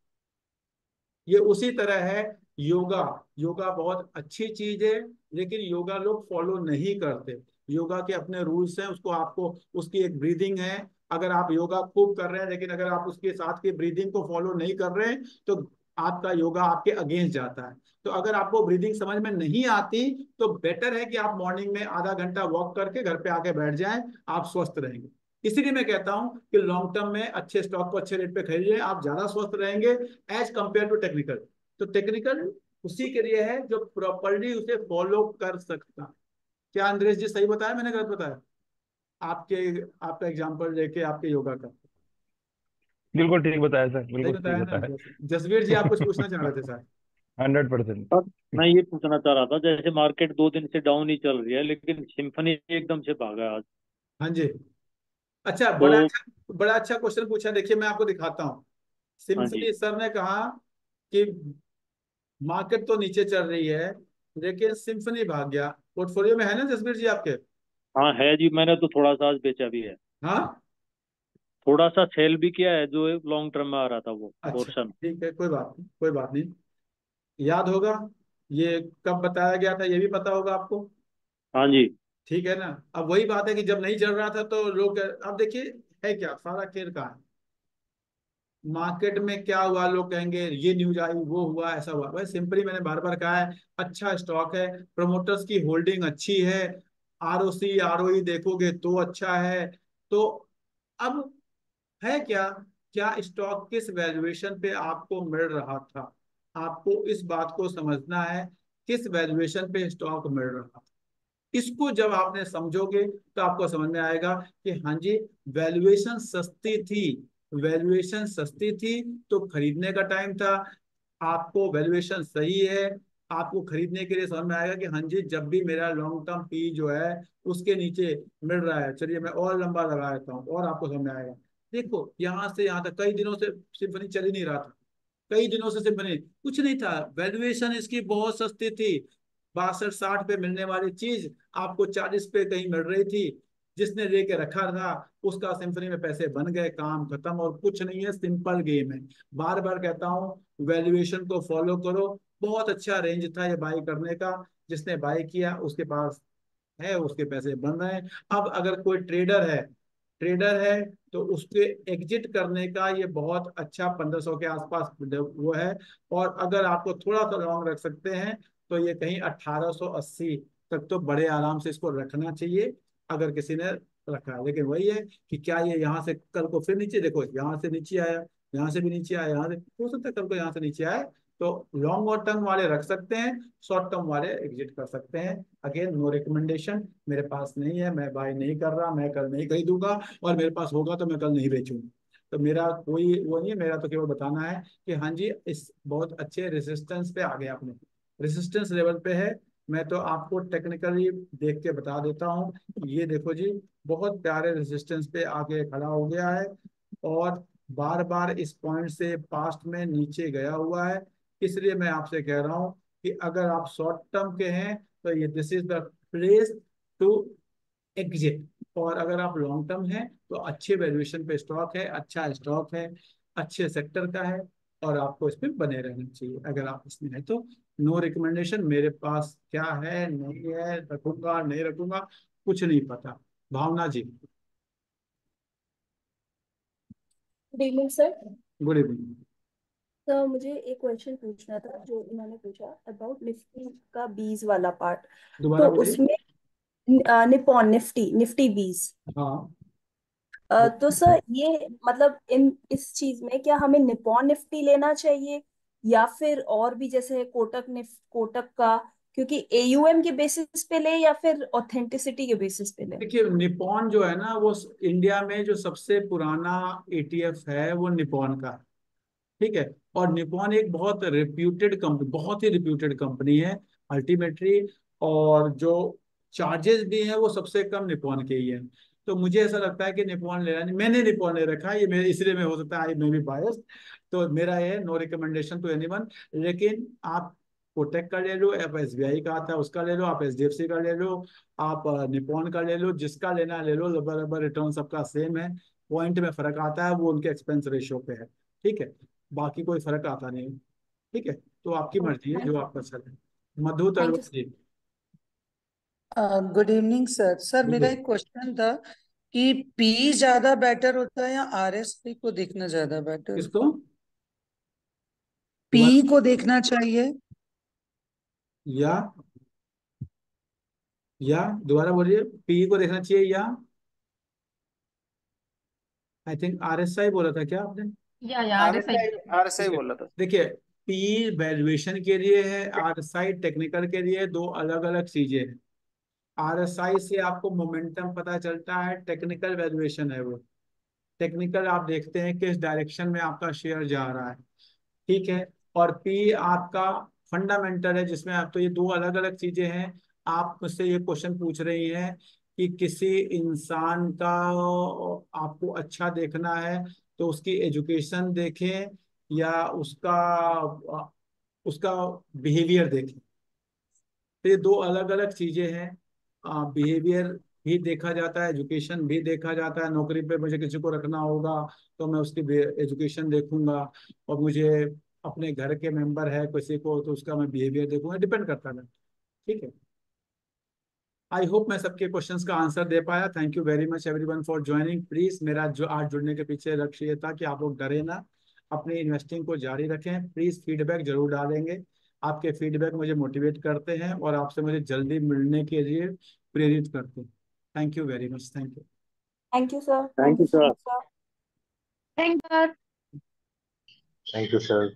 ये उसी तरह है योगा। योगा बहुत अच्छी चीज है, लेकिन योगा लोग फॉलो नहीं करते। योगा के अपने रूल्स हैं, उसको आपको, उसकी एक ब्रीदिंग है। अगर आप योगा खूब कर रहे हैं लेकिन अगर आप उसके साथ की ब्रीदिंग को फॉलो नहीं कर रहे हैं तो आपका योगा आपके अगेंस्ट जाता है। तो अगर आपको ब्रीदिंग समझ में नहीं आती तो बेटर है कि आप मॉर्निंग में आधा घंटा वॉक करके घर पे आके बैठ जाएं, आप स्वस्थ रहेंगे। इसीलिए मैं कहता हूं कि लॉन्ग टर्म में अच्छे स्टॉक को अच्छे रेट पे खरीदिए, आप ज्यादा स्वस्थ रहेंगे एज कंपेयर टू टेक्निकल। तो टेक्निकल उसी के लिए है जो प्रॉपरली उसे फॉलो कर सकता। क्या अंग्रेज जी सही बताया मैंने गलत बताया? आपके, आपका एग्जांपल लेके आपके योगा का
बिल्कुल ठीक बताया सर,
सही
बिल्कुल ठीक
बताया ना?
बताया।
जसवीर जी आप कुछ पूछना चाह रहे थे सर?
100%।
सर मैं ये पूछना चाह रहा था, जैसे मार्केट 2 दिन से डाउन ही चल रही है लेकिन सिम्फनी एकदम से भागा आज।
हाँ जी। अच्छा,
तो
बड़ा अच्छा क्वेश्चन पूछा। देखिए मैं आपको दिखाता हूँ।
हाँ जी।
सिम्फनी सर ने कहा कि मार्केट तो नीचे चल रही है लेकिन सिम्फनी भाग गया। पोर्टफोलियो में है ना जसवीर जी आपके?
हाँ है जी, मैंने तो थोड़ा सा आज बेचा भी है।
हाँ।
थोड़ा सा सेल भी किया है, जो लॉन्ग टर्म में आ रहा था वो
अच्छा
पोर्शन।
ठीक है, कोई बात नहीं, कोई बात नहीं। याद होगा ये कब बताया गया था, ये भी पता होगा आपको।
हाँ जी।
ठीक है ना? अब वही बात है कि जब नहीं चल रहा था तो लोग, अब देखिए है क्या सारा खेल का है। मार्केट में क्या हुआ, लोग कहेंगे ये न्यूज आई, वो हुआ, ऐसा हुआ। भाई सिंपली मैंने बार बार कहा है, अच्छा स्टॉक है, प्रमोटर्स की होल्डिंग अच्छी है, आरओसी आरओई देखोगे तो अच्छा है। तो अब है क्या, क्या स्टॉक किस वैल्यूएशन पे आपको मिल रहा था? आपको इस बात को समझना है, किस वैल्यूएशन पे स्टॉक मिल रहा था। इसको जब आपने समझोगे तो आपको समझ में आएगा कि हाँ जी, वैल्यूएशन सस्ती थी, वैल्यूएशन सस्ती थी तो खरीदने का टाइम था। आपको वैल्यूएशन सही है, आपको खरीदने के लिए समझ में आएगा कि हाँ जी, जब भी मेरा लॉन्ग टर्म पी जो है उसके नीचे मिल रहा है, चलिए मैं और लंबा लगा देता हूँ और आपको समझ में आएगा। देखो यहाँ से यहाँ तक कई दिनों से सिम्फनी चल ही नहीं रहा था। कई दिनों से सिम्फनी कुछ नहीं था, वैल्यूएशन इसकी बहुत सस्ती थी। 62-60 पे मिलने वाली चीज आपको 40 पे कहीं मिल रही थी। जिसने लेके रखा था उसका सिम्फनी में पैसे बन गए, काम खत्म। और कुछ नहीं है, सिंपल गेम है। बार बार कहता हूँ वैल्यूएशन को फॉलो करो। बहुत अच्छा रेंज था ये बाई करने का, जिसने बाई किया उसके पास है, उसके पैसे बन रहे हैं। अब अगर कोई ट्रेडर है तो उसके एग्जिट करने का ये बहुत अच्छा 1500 के आसपास वो है। और अगर आपको थोड़ा सा लॉन्ग रख सकते हैं तो ये कहीं 1880 तक तो बड़े आराम से इसको रखना चाहिए, अगर किसी ने रखा है। लेकिन वही है कि क्या ये यहाँ से कल को फिर नीचे, देखो यहाँ से नीचे आया, यहाँ से भी नीचे आया, यहाँ से हो सकता है कल को यहाँ से नीचे आए। तो लॉन्ग और टर्म वाले रख सकते हैं, शॉर्ट टर्म वाले एग्जिट कर सकते हैं। अगेन नो रिकमेंडेशन, मेरे पास नहीं है, मैं बाय नहीं कर रहा, मैं कल नहीं खरीदूंगा, और मेरे पास होगा तो मैं कल नहीं बेचूंगा। तो मेरा कोई वो नहीं है, मेरा तो केवल बताना है कि हाँ जी इस बहुत अच्छे रेजिस्टेंस पे आ गए, आपने रेजिस्टेंस लेवल पे है। मैं तो आपको टेक्निकली देख के बता देता हूँ, ये देखो जी, बहुत प्यारे रेजिस्टेंस पे आके खड़ा हो गया है। और बार बार इस पॉइंट से पास्ट में नीचे गया हुआ है। इसलिए मैं आपसे कह रहा हूँ कि अगर आप शॉर्ट टर्म के हैं तो ये this is the place to exit. और अगर आप लॉन्ग टर्म हैं तो अच्छे वैल्यूएशन पे स्टॉक है, अच्छा स्टॉक है, अच्छे सेक्टर का है, और आपको इसमें बने रहना चाहिए अगर आप इसमें है तो। नो रिकमेंडेशन, मेरे पास क्या है नहीं है, रखूंगा नहीं रखूंगा, कुछ नहीं पता। Bhavna ji,
good evening sir.
Good evening.
तो मुझे एक क्वेश्चन पूछना था जो इन्होंने पूछा अबाउट निफ्टी का बीज वाला पार्ट। तो
दोबारा बोलिए।
उसमें निपॉन निफ्टी निफ्टी बीज,
हाँ।
तो सर ये मतलब इन इस चीज में क्या हमें निपॉन निफ्टी लेना चाहिए या फिर और भी जैसे कोटक का, क्योंकि एयूएम के बेसिस पे ले या फिर ऑथेंटिसिटी के बेसिस पे ले?
देखिए निपॉन जो है ना वो इंडिया में जो सबसे पुराना ETF है वो निपॉन का है। ठीक है। और निपॉन एक बहुत रिप्यूटेड कंपनी, बहुत ही रिप्यूटेड कंपनी है अल्टीमेटली। और जो चार्जेस भी हैं वो सबसे कम निपॉन के ही है। तो मुझे ऐसा लगता है कि निपॉन लेना नहीं, मैंने निपॉन ले रखा है, ये मेरे इसलिए मैं हो सकता है मैं भी बायस, तो मेरा ये नो रिकमेंडेशन टू एनीवन। लेकिन आप कोटेक का ले लो, आप एसबीआई का आता है उसका ले लो, आप एचडीएफसी का ले लो, आप निपॉन का ले लो, जिसका लेना ले लो, बराबर रिटर्न सबका सेम है। पॉइंट में फर्क आता है वो उनके एक्सपेंस रेशियो पे है, ठीक है, बाकी कोई फर्क आता नहीं है, ठीक है। तो आपकी मर्जी है जो आपका चले। मधु
थैंक
Talwar ji.
Good evening sir. Sir मेरा
बोलिए।
एक क्वेश्चन था कि पी ज्यादा बेटर होता है या आरएसपी को देखना ज्यादा बेटर होता
किसको?
है? पी
दोबारा।
को देखना चाहिए
या दोबारा बोलिए, पी को देखना चाहिए या? आई थिंक आरएसआई बोला था क्या आपने?
या RSI।
आरएसआई आरएसआई
ठीक है,
बोला था।
देखिए, पी वैल्यूएशन के लिए है, आरएसआई टेक्निकल के लिए, दो अलग अलग चीजें हैं। आरएसआई से आपको मोमेंटम पता चलता है, टेक्निकल वैल्यूएशन है वो। टेक्निकल आप देखते हैं किस डायरेक्शन में आपका शेयर जा रहा है, ठीक है। और पी आपका फंडामेंटल है, जिसमें आप, तो ये दो अलग अलग चीजें हैं। आप मुझसे ये क्वेश्चन पूछ रही हैं कि किसी इंसान का आपको अच्छा देखना है तो उसकी एजुकेशन देखें या उसका उसका बिहेवियर देखें। तो ये दो अलग अलग चीजें हैं। बिहेवियर भी देखा जाता है, एजुकेशन भी देखा जाता है। नौकरी पे मुझे किसी को रखना होगा तो मैं उसकी एजुकेशन देखूंगा, और मुझे अपने घर के मेंबर है किसी को तो उसका मैं बिहेवियर देखूंगा, डिपेंड करता है, ठीक है। आई होप मैं सबके क्वेश्चंस का आंसर दे पाया। Thank you very much everyone for joining. Please, मेरा जो आज जुड़ने के पीछे लक्ष्य ये था कि आप लोग डरे ना, अपनी इन्वेस्टिंग को जारी रखें। प्लीज फीडबैक जरूर डालेंगे, आपके फीडबैक मुझे मोटिवेट करते हैं और आपसे मुझे जल्दी मिलने के लिए प्रेरित करते हैं। Thank you very much, thank you.
Thank you sir.
Thank you sir.
Thank you.
Thank you sir.